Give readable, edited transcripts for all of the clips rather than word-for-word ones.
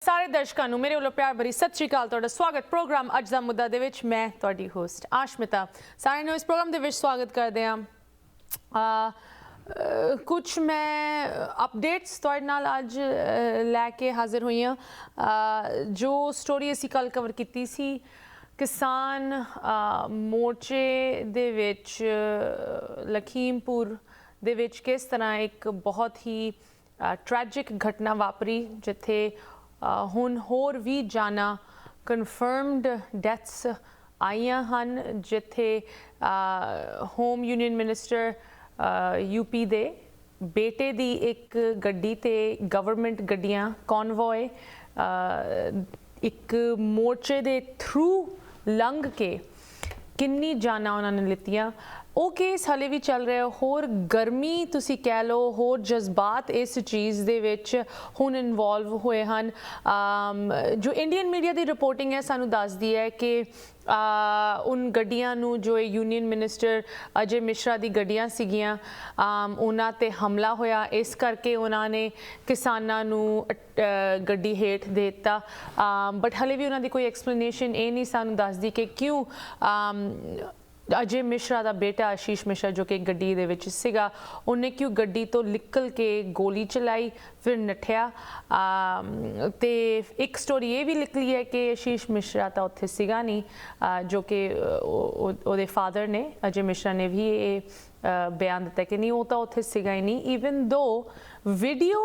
ਸਾਰੇ ਦਰਸ਼ਕਾਂ ਨੂੰ ਮੇਰੇ ਵੱਲੋਂ ਪਿਆਰ ਭਰੀ ਸਤਿ ਸ਼੍ਰੀ ਅਕਾਲ। ਤੁਹਾਡਾ ਸਵਾਗਤ ਪ੍ਰੋਗਰਾਮ ਅੱਜ ਦਾ ਮੁੱਦਾ ਦੇ ਵਿੱਚ। ਮੈਂ ਤੁਹਾਡੀ ਹੋਸਟ ਆਸ਼ਮਿਤਾ ਸਾਰਿਆਂ ਨੂੰ ਇਸ ਪ੍ਰੋਗਰਾਮ ਦੇ ਵਿੱਚ ਸਵਾਗਤ ਕਰਦੇ ਹਾਂ। ਕੁਝ ਮੈਂ ਅਪਡੇਟਸ ਤੁਹਾਡੇ ਨਾਲ ਅੱਜ ਲੈ ਕੇ ਹਾਜ਼ਰ ਹੋਈ ਹਾਂ। ਜੋ ਸਟੋਰੀ ਅਸੀਂ ਕੱਲ੍ਹ ਕਵਰ ਕੀਤੀ ਸੀ ਕਿਸਾਨ ਮੋਰਚੇ ਦੇ ਵਿੱਚ ਲਖੀਮਪੁਰ ਦੇ ਵਿੱਚ ਕਿਸ ਤਰ੍ਹਾਂ ਇੱਕ ਬਹੁਤ ਹੀ ਟ੍ਰੈਜਿਕ ਘਟਨਾ ਵਾਪਰੀ ਜਿੱਥੇ ਹੁਣ ਹੋਰ ਵੀ ਜਾਨਾਂ ਕਨਫਰਮਡ ਡੈਥਸ ਆਈਆਂ ਹਨ, ਜਿੱਥੇ ਹੋਮ ਯੂਨੀਅਨ ਮਿਨਿਸਟਰ यूपी ਦੇ ਬੇਟੇ ਦੀ ਇੱਕ ਗੱਡੀ ਤੇ ਗਵਰਨਮੈਂਟ ਗੱਡੀਆਂ ਕਨਵੋਏ ਇੱਕ ਮੋਰਚੇ ਦੇ ਥਰੂ ਲੰਘ ਕੇ ਕਿੰਨੀ ਜਾਨਾਂ ਉਹਨਾਂ ਨੇ ਲਿੱਤੀਆਂ। ਉਹ ਕੇਸ ਹਲੇ ਵੀ ਚੱਲ ਰਿਹਾ। ਹੋਰ ਗਰਮੀ ਤੁਸੀਂ ਕਹਿ ਲਓ, ਹੋਰ ਜਜ਼ਬਾਤ ਇਸ ਚੀਜ਼ ਦੇ ਵਿੱਚ ਹੁਣ ਇਨਵੋਲਵ ਹੋਏ ਹਨ। ਜੋ ਇੰਡੀਅਨ ਮੀਡੀਆ ਦੀ ਰਿਪੋਰਟਿੰਗ ਹੈ ਸਾਨੂੰ ਦੱਸਦੀ ਹੈ ਕਿ ਉਨ ਗੱਡੀਆਂ ਨੂੰ ਜੋ ਯੂਨੀਅਨ ਮਿਨਿਸਟਰ ਅਜੇ ਮਿਸ਼ਰਾ ਦੀ ਗੱਡੀਆਂ ਸੀਗੀਆਂ ਉਹਨਾਂ 'ਤੇ ਹਮਲਾ ਹੋਇਆ, ਇਸ ਕਰਕੇ ਉਹਨਾਂ ਨੇ ਕਿਸਾਨਾਂ ਨੂੰ ਗੱਡੀ ਹੇਠ ਦੇ ਦਿੱਤਾ। ਬਟ ਹਲੇ ਵੀ ਉਹਨਾਂ ਦੀ ਕੋਈ ਐਕਸਪਲੇਨੇਸ਼ਨ ਇਹ ਨਹੀਂ ਸਾਨੂੰ ਦੱਸਦੀ ਕਿ ਕਿਉਂ ਅਜੇ ਮਿਸ਼ਰਾ ਦਾ ਬੇਟਾ ਆਸ਼ੀਸ਼ ਮਿਸ਼ਰਾ ਜੋ ਕਿ ਗੱਡੀ ਦੇ ਵਿੱਚ ਸੀਗਾ ਉਹਨੇ ਕਿਉਂ ਗੱਡੀ ਤੋਂ ਨਿਕਲ ਕੇ ਗੋਲੀ ਚਲਾਈ ਫਿਰ ਨੱਠਿਆ। ਤੇ ਇੱਕ ਸਟੋਰੀ ਇਹ ਵੀ ਨਿਕਲੀ ਹੈ ਕਿ ਆਸ਼ੀਸ਼ ਮਿਸ਼ਰਾ ਤਾਂ ਉੱਥੇ ਸੀਗਾ ਨਹੀਂ, ਜੋ ਕਿ ਉਹਦੇ ਫਾਦਰ ਨੇ ਅਜੇ ਮਿਸ਼ਰਾ ਨੇ ਵੀ ਇਹ ਬਿਆਨ ਦਿੱਤਾ ਕਿ ਨਹੀਂ ਉਹ ਤਾਂ ਉੱਥੇ ਸੀਗਾ ਹੀ ਨਹੀਂ। ਈਵਨ ਦੋ ਵੀਡੀਓ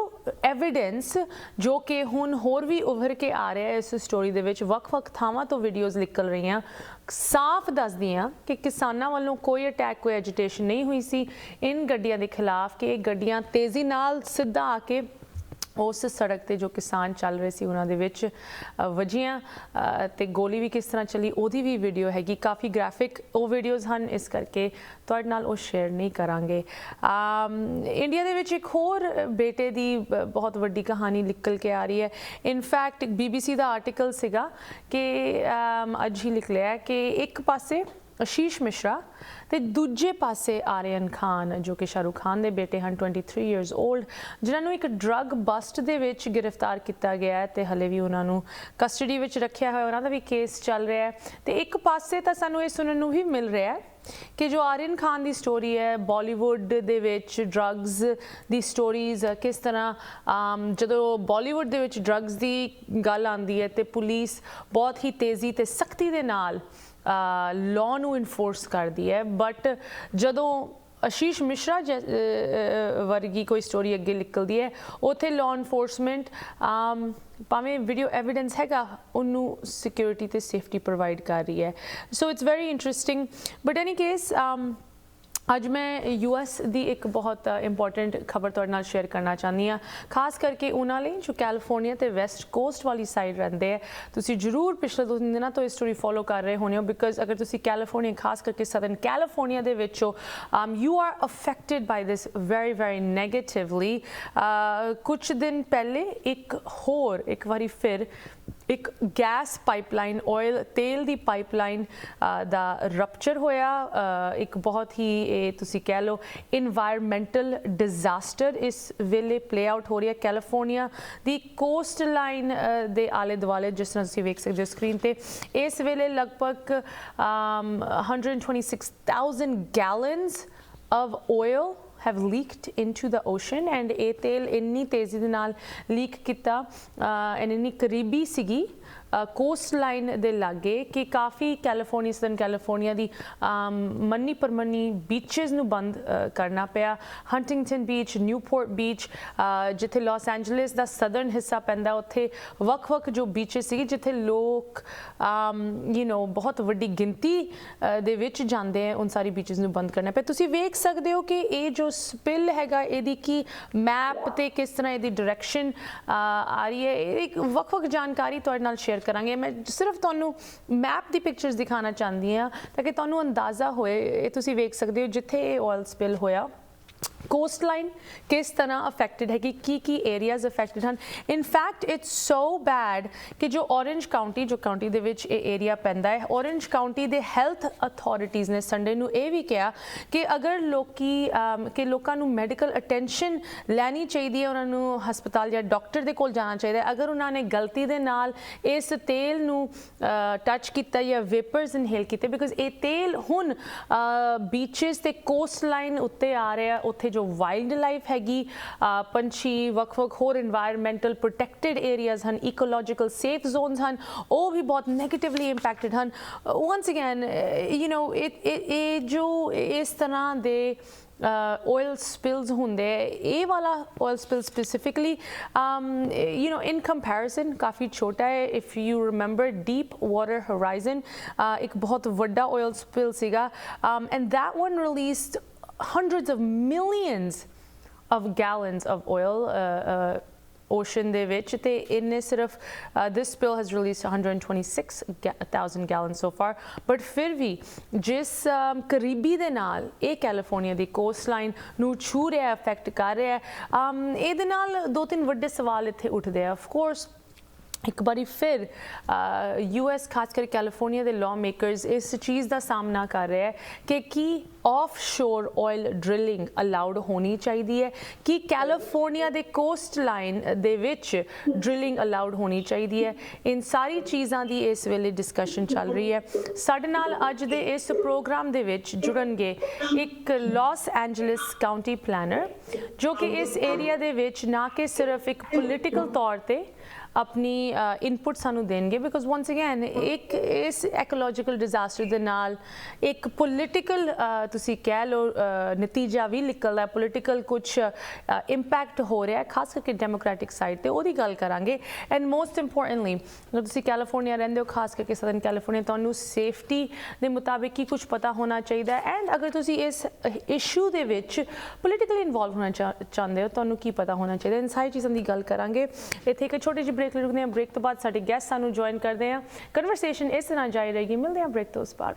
ਐਵੀਡੈਂਸ ਜੋ ਕਿ ਹੁਣ ਹੋਰ ਵੀ ਉਭਰ ਕੇ ਆ ਰਿਹਾ ਇਸ ਸਟੋਰੀ ਦੇ ਵਿੱਚ, ਵੱਖ-ਵੱਖ ਥਾਵਾਂ ਤੋਂ ਵੀਡੀਓਜ਼ ਨਿਕਲ ਰਹੀਆਂ, ਸਾਫ਼ ਦੱਸਦੀਆਂ ਕਿ ਕਿਸਾਨਾਂ ਵੱਲੋਂ ਕੋਈ ਅਟੈਕ ਕੋਈ ਐਜੀਟੇਸ਼ਨ ਨਹੀਂ ਹੋਈ ਸੀ ਇਨ ਗੱਡੀਆਂ ਦੇ ਖਿਲਾਫ, ਕਿ ਇਹ ਗੱਡੀਆਂ ਤੇਜ਼ੀ ਨਾਲ ਸਿੱਧਾ ਆ ਕੇ ਉਸ ਸੜਕ 'ਤੇ ਜੋ ਕਿਸਾਨ ਚੱਲ ਰਹੇ ਸੀ ਉਹਨਾਂ ਦੇ ਵਿੱਚ ਵੱਜੀਆਂ ਅਤੇ ਗੋਲੀ ਵੀ ਕਿਸ ਤਰ੍ਹਾਂ ਚੱਲੀ ਉਹਦੀ ਵੀ ਵੀਡੀਓ ਹੈਗੀ। ਕਾਫੀ ਗ੍ਰਾਫਿਕ ਉਹ ਵੀਡੀਓਜ਼ ਹਨ, ਇਸ ਕਰਕੇ ਤੁਹਾਡੇ ਨਾਲ ਉਹ ਸ਼ੇਅਰ ਨਹੀਂ ਕਰਾਂਗੇ। ਇੰਡੀਆ ਦੇ ਵਿੱਚ ਇੱਕ ਹੋਰ ਬੇਟੇ ਦੀ ਬਹੁਤ ਵੱਡੀ ਕਹਾਣੀ ਨਿਕਲ ਕੇ ਆ ਰਹੀ ਹੈ। ਇਨਫੈਕਟ BBC ਦਾ ਆਰਟੀਕਲ ਸੀਗਾ ਕਿ ਅੱਜ ਹੀ ਨਿਕਲਿਆ ਕਿ ਇੱਕ ਪਾਸੇ ਆਸ਼ੀਸ਼ ਮਿਸ਼ਰਾ ਤੇ ਦੂਜੇ ਪਾਸੇ ਆਰੀਅਨ ਖਾਨ ਜੋ ਕਿ ਸ਼ਾਹਰੁਖ ਖਾਨ ਦੇ ਬੇਟੇ ਹਨ, 23 ਇਅਰਸ 올ਡ, ਜਿਨ੍ਹਾਂ ਨੂੰ ਇੱਕ ਡਰੱਗ ਬਸਟ ਦੇ ਵਿੱਚ ਗ੍ਰਿਫਤਾਰ ਕੀਤਾ ਗਿਆ ਹੈ ਤੇ ਹਲੇ ਵੀ ਉਹਨਾਂ ਨੂੰ ਕਸਟਡੀ ਵਿੱਚ ਰੱਖਿਆ ਹੋਇਆ, ਉਹਨਾਂ ਦਾ ਵੀ ਕੇਸ ਚੱਲ ਰਿਹਾ ਹੈ। ਤੇ ਇੱਕ ਪਾਸੇ ਤਾਂ ਸਾਨੂੰ ਇਹ ਸੁਣਨ ਨੂੰ ਵੀ ਮਿਲ ਰਿਹਾ ਹੈ ਕਿ ਜੋ ਆਰੀਅਨ ਖਾਨ ਦੀ ਸਟੋਰੀ ਹੈ ਬਾਲੀਵੁੱਡ ਦੇ ਵਿੱਚ ਡਰੱਗਸ ਦੀ ਸਟੋਰੀਜ਼, ਕਿਸ ਤਰ੍ਹਾਂ ਜਦੋਂ ਬਾਲੀਵੁੱਡ ਦੇ ਵਿੱਚ ਡਰੱਗਸ ਦੀ ਗੱਲ ਆਉਂਦੀ ਹੈ ਤੇ ਪੁਲਿਸ ਬਹੁਤ ਹੀ ਤੇਜ਼ੀ ਤੇ ਸਖਤੀ ਦੇ ਨਾਲ ਲਾਅ ਨੂੰ ਇਨਫੋਰਸ ਕਰਦੀ ਹੈ, ਬਟ ਜਦੋਂ ਆਸ਼ੀਸ਼ ਮਿਸ਼ਰਾ ਵਰਗੀ ਕੋਈ ਸਟੋਰੀ ਅੱਗੇ ਨਿਕਲਦੀ ਹੈ ਉੱਥੇ ਲਾਅ ਇਨਫੋਰਸਮੈਂਟ ਭਾਵੇਂ ਵੀਡੀਓ ਐਵੀਡੈਂਸ ਹੈਗਾ ਉਹਨੂੰ ਸਿਕਿਉਰਿਟੀ ਤੇ ਸੇਫਟੀ ਪ੍ਰੋਵਾਈਡ ਕਰ ਰਹੀ ਹੈ। So it's very interesting. But any case ਅੱਜ ਮੈਂ US ਦੀ ਇੱਕ ਬਹੁਤ ਇੰਪੋਰਟੈਂਟ ਖਬਰ ਤੁਹਾਡੇ ਨਾਲ ਸ਼ੇਅਰ ਕਰਨਾ ਚਾਹੁੰਦੀ ਹਾਂ, ਖਾਸ ਕਰਕੇ ਉਹਨਾਂ ਲਈ ਜੋ ਕੈਲੀਫੋਰਨੀਆ ਤੇ ਵੈਸਟ ਕੋਸਟ ਵਾਲੀ ਸਾਈਡ ਰਹਿੰਦੇ ਹੈ। ਤੁਸੀਂ ਜ਼ਰੂਰ ਪਿਛਲੇ 2 ਦਿਨਾਂ ਤੋਂ ਇਹ ਸਟੋਰੀ ਫੋਲੋ ਕਰ ਰਹੇ ਹੋਣੇ ਹੋ, ਬਿਕਾਜ਼ ਅਗਰ ਤੁਸੀਂ ਕੈਲੀਫੋਰਨੀਆ ਖਾਸ ਕਰਕੇ ਸਦਰਨ ਕੈਲੀਫੋਰਨੀਆ ਦੇ ਵਿੱਚ ਹੋ, you are affected by this very very negatively. ਕੁਛ ਦਿਨ ਪਹਿਲੇ ਇੱਕ ਵਾਰੀ ਫਿਰ ਇੱਕ ਗੈਸ ਪਾਈਪਲਾਈਨ ਆਇਲ ਤੇਲ ਦੀ ਪਾਈਪਲਾਈਨ ਦਾ ਰਪਚਰ ਹੋਇਆ। ਇੱਕ ਬਹੁਤ ਹੀ ਇਹ ਤੁਸੀਂ ਕਹਿ ਲਓ ਇਨਵਾਇਰਮੈਂਟਲ ਡਿਜ਼ਾਸਟਰ ਇਸ ਵੇਲੇ ਪਲੇ ਆਊਟ ਹੋ ਰਹੀ ਹੈ ਕੈਲੀਫੋਰਨੀਆ ਦੀ ਕੋਸਟ ਲਾਈਨ ਦੇ ਆਲੇ ਦੁਆਲੇ। ਜਿਸ ਤਰ੍ਹਾਂ ਤੁਸੀਂ ਵੇਖ ਸਕਦੇ ਹੋ ਸਕਰੀਨ ਤੇ ਇਸ ਵੇਲੇ ਲਗਭਗ 126,000 gallons of oil have leaked into the ocean, and ਇਹ ਤੇਲ ਇੰਨੀ ਤੇਜ਼ੀ ਦੇ ਨਾਲ ਲੀਕ ਕੀਤਾ ਇੰਨੀ ਕਰੀਬੀ ਸੀਗੀ ਕੋਸਟ ਲਾਈਨ ਦੇ ਲਾਗੇ ਕਿ ਕਾਫੀ ਸਦਰਨ ਕੈਲੀਫੋਰਨੀਆ ਦੀ ਮੰਨੀ ਪਰਮੰਨੀ ਬੀਚਜ਼ ਨੂੰ ਬੰਦ ਕਰਨਾ ਪਿਆ। ਹੰਟਿੰਗਟਨ ਬੀਚ, ਨਿਊਪੋਰਟ ਬੀਚ, ਜਿੱਥੇ ਲਾਸ ਐਂਜਲਸ ਦਾ ਸਦਰਨ ਹਿੱਸਾ ਪੈਂਦਾ, ਉੱਥੇ ਵੱਖ-ਵੱਖ ਜੋ ਬੀਚਜ਼ ਸੀ ਜਿੱਥੇ ਲੋਕ ਬਹੁਤ ਵੱਡੀ ਗਿਣਤੀ ਦੇ ਵਿੱਚ ਜਾਂਦੇ ਹੈ, ਉਨ ਸਾਰੀ ਬੀਚਜ਼ ਨੂੰ ਬੰਦ ਕਰਨਾ ਪਿਆ। ਤੁਸੀਂ ਵੇਖ ਸਕਦੇ ਹੋ ਕਿ ਇਹ ਜੋ ਸਪਿਲ ਹੈਗਾ ਇਹਦੀ ਕੀ ਮੈਪ ਤੇ ਕਿਸ ਤਰ੍ਹਾਂ ਇਹਦੀ ਡਾਇਰੈਕਸ਼ਨ ਆ ਰਹੀ ਹੈ, ਇੱਕ ਵੱਖ-ਵੱਖ ਜਾਣਕਾਰੀ ਤੁਹਾਡੇ ਨਾਲ ਸ਼ੇਅਰ ਕਰਾਂਗੇ। ਮੈਂ ਸਿਰਫ ਤੁਹਾਨੂੰ ਮੈਪ ਦੀ ਪਿਕਚਰਸ ਦਿਖਾਉਣਾ ਚਾਹੁੰਦੀ ਹਾਂ ਤਾਂ ਕਿ ਤੁਹਾਨੂੰ ਅੰਦਾਜ਼ਾ ਹੋਏ। ਇਹ ਤੁਸੀਂ ਵੇਖ ਸਕਦੇ ਹੋ ਜਿੱਥੇ ਇਹ ਆਇਲ ਸਪਿਲ ਹੋਇਆ ਕੋਸਟਲਾਈਨ ਕਿਸ ਤਰ੍ਹਾਂ ਅਫੈਕਟਡ ਹੈ ਕੀ ਏਰੀਆਜ਼ ਅਫੈਕਟਡ ਹਨ। In fact it's so bad ਕਿ ਜੋ ਔਰੰਜ ਕਾਊਂਟੀ ਜੋ ਕਾਊਂਟੀ ਦੇ ਵਿੱਚ ਇਹ ਏਰੀਆ ਪੈਂਦਾ ਹੈ, ਔਰੰਜ ਕਾਊਂਟੀ ਦੇ ਹੈਲਥ ਅਥਾਰਟੀਜ਼ ਨੇ ਸੰਡੇ ਨੂੰ ਇਹ ਵੀ ਕਿਹਾ ਕਿ ਅਗਰ ਲੋਕਾਂ ਨੂੰ ਮੈਡੀਕਲ ਅਟੈਂਸ਼ਨ ਲੈਣੀ ਚਾਹੀਦੀ ਹੈ, ਉਹਨਾਂ ਨੂੰ ਹਸਪਤਾਲ ਜਾਂ ਡਾਕਟਰ ਦੇ ਕੋਲ ਜਾਣਾ ਚਾਹੀਦਾ ਹੈ। ਅਗਰ ਉਹਨਾਂ ਨੇ ਗਲਤੀ ਦੇ ਨਾਲ ਇਸ ਤੇਲ ਨੂੰ ਟੱਚ ਕੀਤਾ ਜਾਂ ਵੇਪਰਸ ਇਨਹੇਲ ਕੀਤੇ, ਬਿਕਾਜ਼ ਇਹ ਤੇਲ ਹੁਣ ਬੀਚਿਸ ਤੇ ਕੋਸਟਲਾਈਨ ਉੱਤੇ ਆ ਰਿਹਾ, ਉੱਥੇ ਜੋ ਵਾਈਲਡ ਲਾਈਫ ਹੈਗੀ, ਪੰਛੀ, ਵੱਖ-ਵੱਖ ਹੋਰ ਇਨਵਾਇਰਮੈਂਟਲ ਪ੍ਰੋਟੈਕਟਡ ਏਰੀਆਜ਼ ਹਨ, ਇਕੋਲੋਜੀਕਲ ਸੇਫ ਜ਼ੋਨਸ ਹਨ, ਉਹ ਵੀ ਬਹੁਤ ਨੈਗੇਟਿਵਲੀ ਇੰਪੈਕਟਡ ਹਨ। ਵਨਸ ਅਗੇਨ ਇਹ ਜੋ ਇਸ ਤਰ੍ਹਾਂ ਦੇ oil spills ਹੁੰਦੇ, ਇਹ ਵਾਲਾ oil spill specifically in comparison ਕਾਫੀ ਛੋਟਾ ਹੈ। if you remember deep water horizon ਇੱਕ ਬਹੁਤ ਵੱਡਾ oil spill ਸੀਗਾ, and that one released hundreds of millions of gallons of oil ocean ਦੇ ਵਿੱਚ, ਤੇ ਇਹਨੇ ਸਿਰਫ this spill has released 126,000 gallons so far, but ਫਿਰ ਵੀ ਜਿਸ ਕਰੀਬੀ ਦੇ ਨਾਲ ਇਹ ਕੈਲੀਫੋਰਨੀਆ ਦੀ ਕੋਸਟਲਾਈਨ ਨੂੰ ਛੂ ਰਿਹਾ, ਅਫੈਕਟ ਕਰ ਰਿਹਾ, ਇਹਦੇ ਨਾਲ ਦੋ ਤਿੰਨ ਵੱਡੇ ਸਵਾਲ ਇੱਥੇ ਉੱਠਦੇ ਆ। ਆਫ ਕੋਰਸ ਇੱਕ ਵਾਰੀ ਫਿਰ US ਖਾਸ ਕਰ ਕੈਲੀਫੋਰਨੀਆ ਦੇ ਲਾਅ ਮੇਕਰਸ ਇਸ ਚੀਜ਼ ਦਾ ਸਾਹਮਣਾ ਕਰ ਰਿਹਾ ਹੈ ਕਿ ਕੀ ਆਫਸ਼ੋਰ ਆਇਲ ਡ੍ਰਿਲਿੰਗ ਅਲਾਉਡ ਹੋਣੀ ਚਾਹੀਦੀ ਹੈ, ਕਿ ਕੈਲੀਫੋਰਨੀਆ ਦੇ ਕੋਸਟ ਲਾਈਨ ਦੇ ਵਿੱਚ ਡ੍ਰਿਲਿੰਗ ਅਲਾਉਡ ਹੋਣੀ ਚਾਹੀਦੀ ਹੈ। ਇਨ ਸਾਰੀ ਚੀਜ਼ਾਂ ਦੀ ਇਸ ਵੇਲੇ ਡਿਸਕਸ਼ਨ ਚੱਲ ਰਹੀ ਹੈ। ਸਾਡੇ ਨਾਲ ਅੱਜ ਦੇ ਇਸ ਪ੍ਰੋਗਰਾਮ ਦੇ ਵਿੱਚ ਜੁੜਨਗੇ ਇੱਕ ਲਾਸ ਐਂਜਲਸ ਕਾਊਂਟੀ ਪਲੈਨਰ ਜੋ ਕਿ ਇਸ ਏਰੀਆ ਦੇ ਵਿੱਚ ਨਾ ਕਿ ਸਿਰਫ ਇੱਕ ਪੋਲੀਟੀਕਲ ਤੌਰ ਤੇ ਆਪਣੀ ਇਨਪੁਟ ਸਾਨੂੰ ਦੇਣਗੇ, ਬਿਕਾਜ਼ ਵਨਸ ਅਗੇਨ ਇੱਕ ਇਸ ਐਕੋਲੋਜੀਕਲ ਡਿਜ਼ਾਸਟਰ ਦੇ ਨਾਲ ਇੱਕ ਪੋਲੀਟੀਕਲ ਤੁਸੀਂ ਕਹਿ ਲਓ ਨਤੀਜਾ ਵੀ ਨਿਕਲਦਾ, ਪੋਲੀਟੀਕਲ ਕੁਛ ਇੰਪੈਕਟ ਹੋ ਰਿਹਾ ਖਾਸ ਕਰਕੇ ਡੈਮੋਕ੍ਰੈਟਿਕ ਸਾਈਡ ਤੇ, ਉਹਦੀ ਗੱਲ ਕਰਾਂਗੇ। ਐਂਡ ਮੋਸਟ ਇੰਪੋਰਟੈਂਟਲੀ ਅਗਰ ਤੁਸੀਂ ਕੈਲੀਫੋਰਨੀਆ ਰਹਿੰਦੇ ਹੋ, ਖਾਸ ਕਰਕੇ ਸਦਰਨ ਕੈਲੀਫੋਰਨੀਆ, ਤੁਹਾਨੂੰ ਸੇਫਟੀ ਦੇ ਮੁਤਾਬਿਕ ਕੀ ਕੁਛ ਪਤਾ ਹੋਣਾ ਚਾਹੀਦਾ, ਐਂਡ ਅਗਰ ਤੁਸੀਂ ਇਸ ਇਸ਼ੂ ਦੇ ਵਿੱਚ ਪੋਲੀਟੀਕਲੀ ਇਨਵੋਲਵ ਹੋਣਾ ਚਾਹੁੰਦੇ ਹੋ, ਤੁਹਾਨੂੰ ਕੀ ਪਤਾ ਹੋਣਾ ਚਾਹੀਦਾ। ਇਨ ਸਾਰੀ ਚੀਜ਼ਾਂ ਦੀ ਗੱਲ ਕਰਾਂਗੇ। ਇੱਥੇ ਇੱਕ ਛੋਟੀ ਜਿਹੀ ਬ੍ਰੇਕ ਰੁਕਦੇ ਹਾਂ, ਬ੍ਰੇਕ ਤੋਂ ਬਾਅਦ ਸਾਡੇ ਗੈਸਟ ਸਾਨੂੰ ਜੁਆਇਨ ਕਰਦੇ ਆ। ਕਨਵਰਸੇਸ਼ਨ ਇਸ ਤਰ੍ਹਾਂ ਜਾਰੀ ਰਹੇਗੀ, ਮਿਲਦੇ ਹਾਂ ਬ੍ਰੇਕ ਤੋਂ ਉਸ ਬਾਅਦ।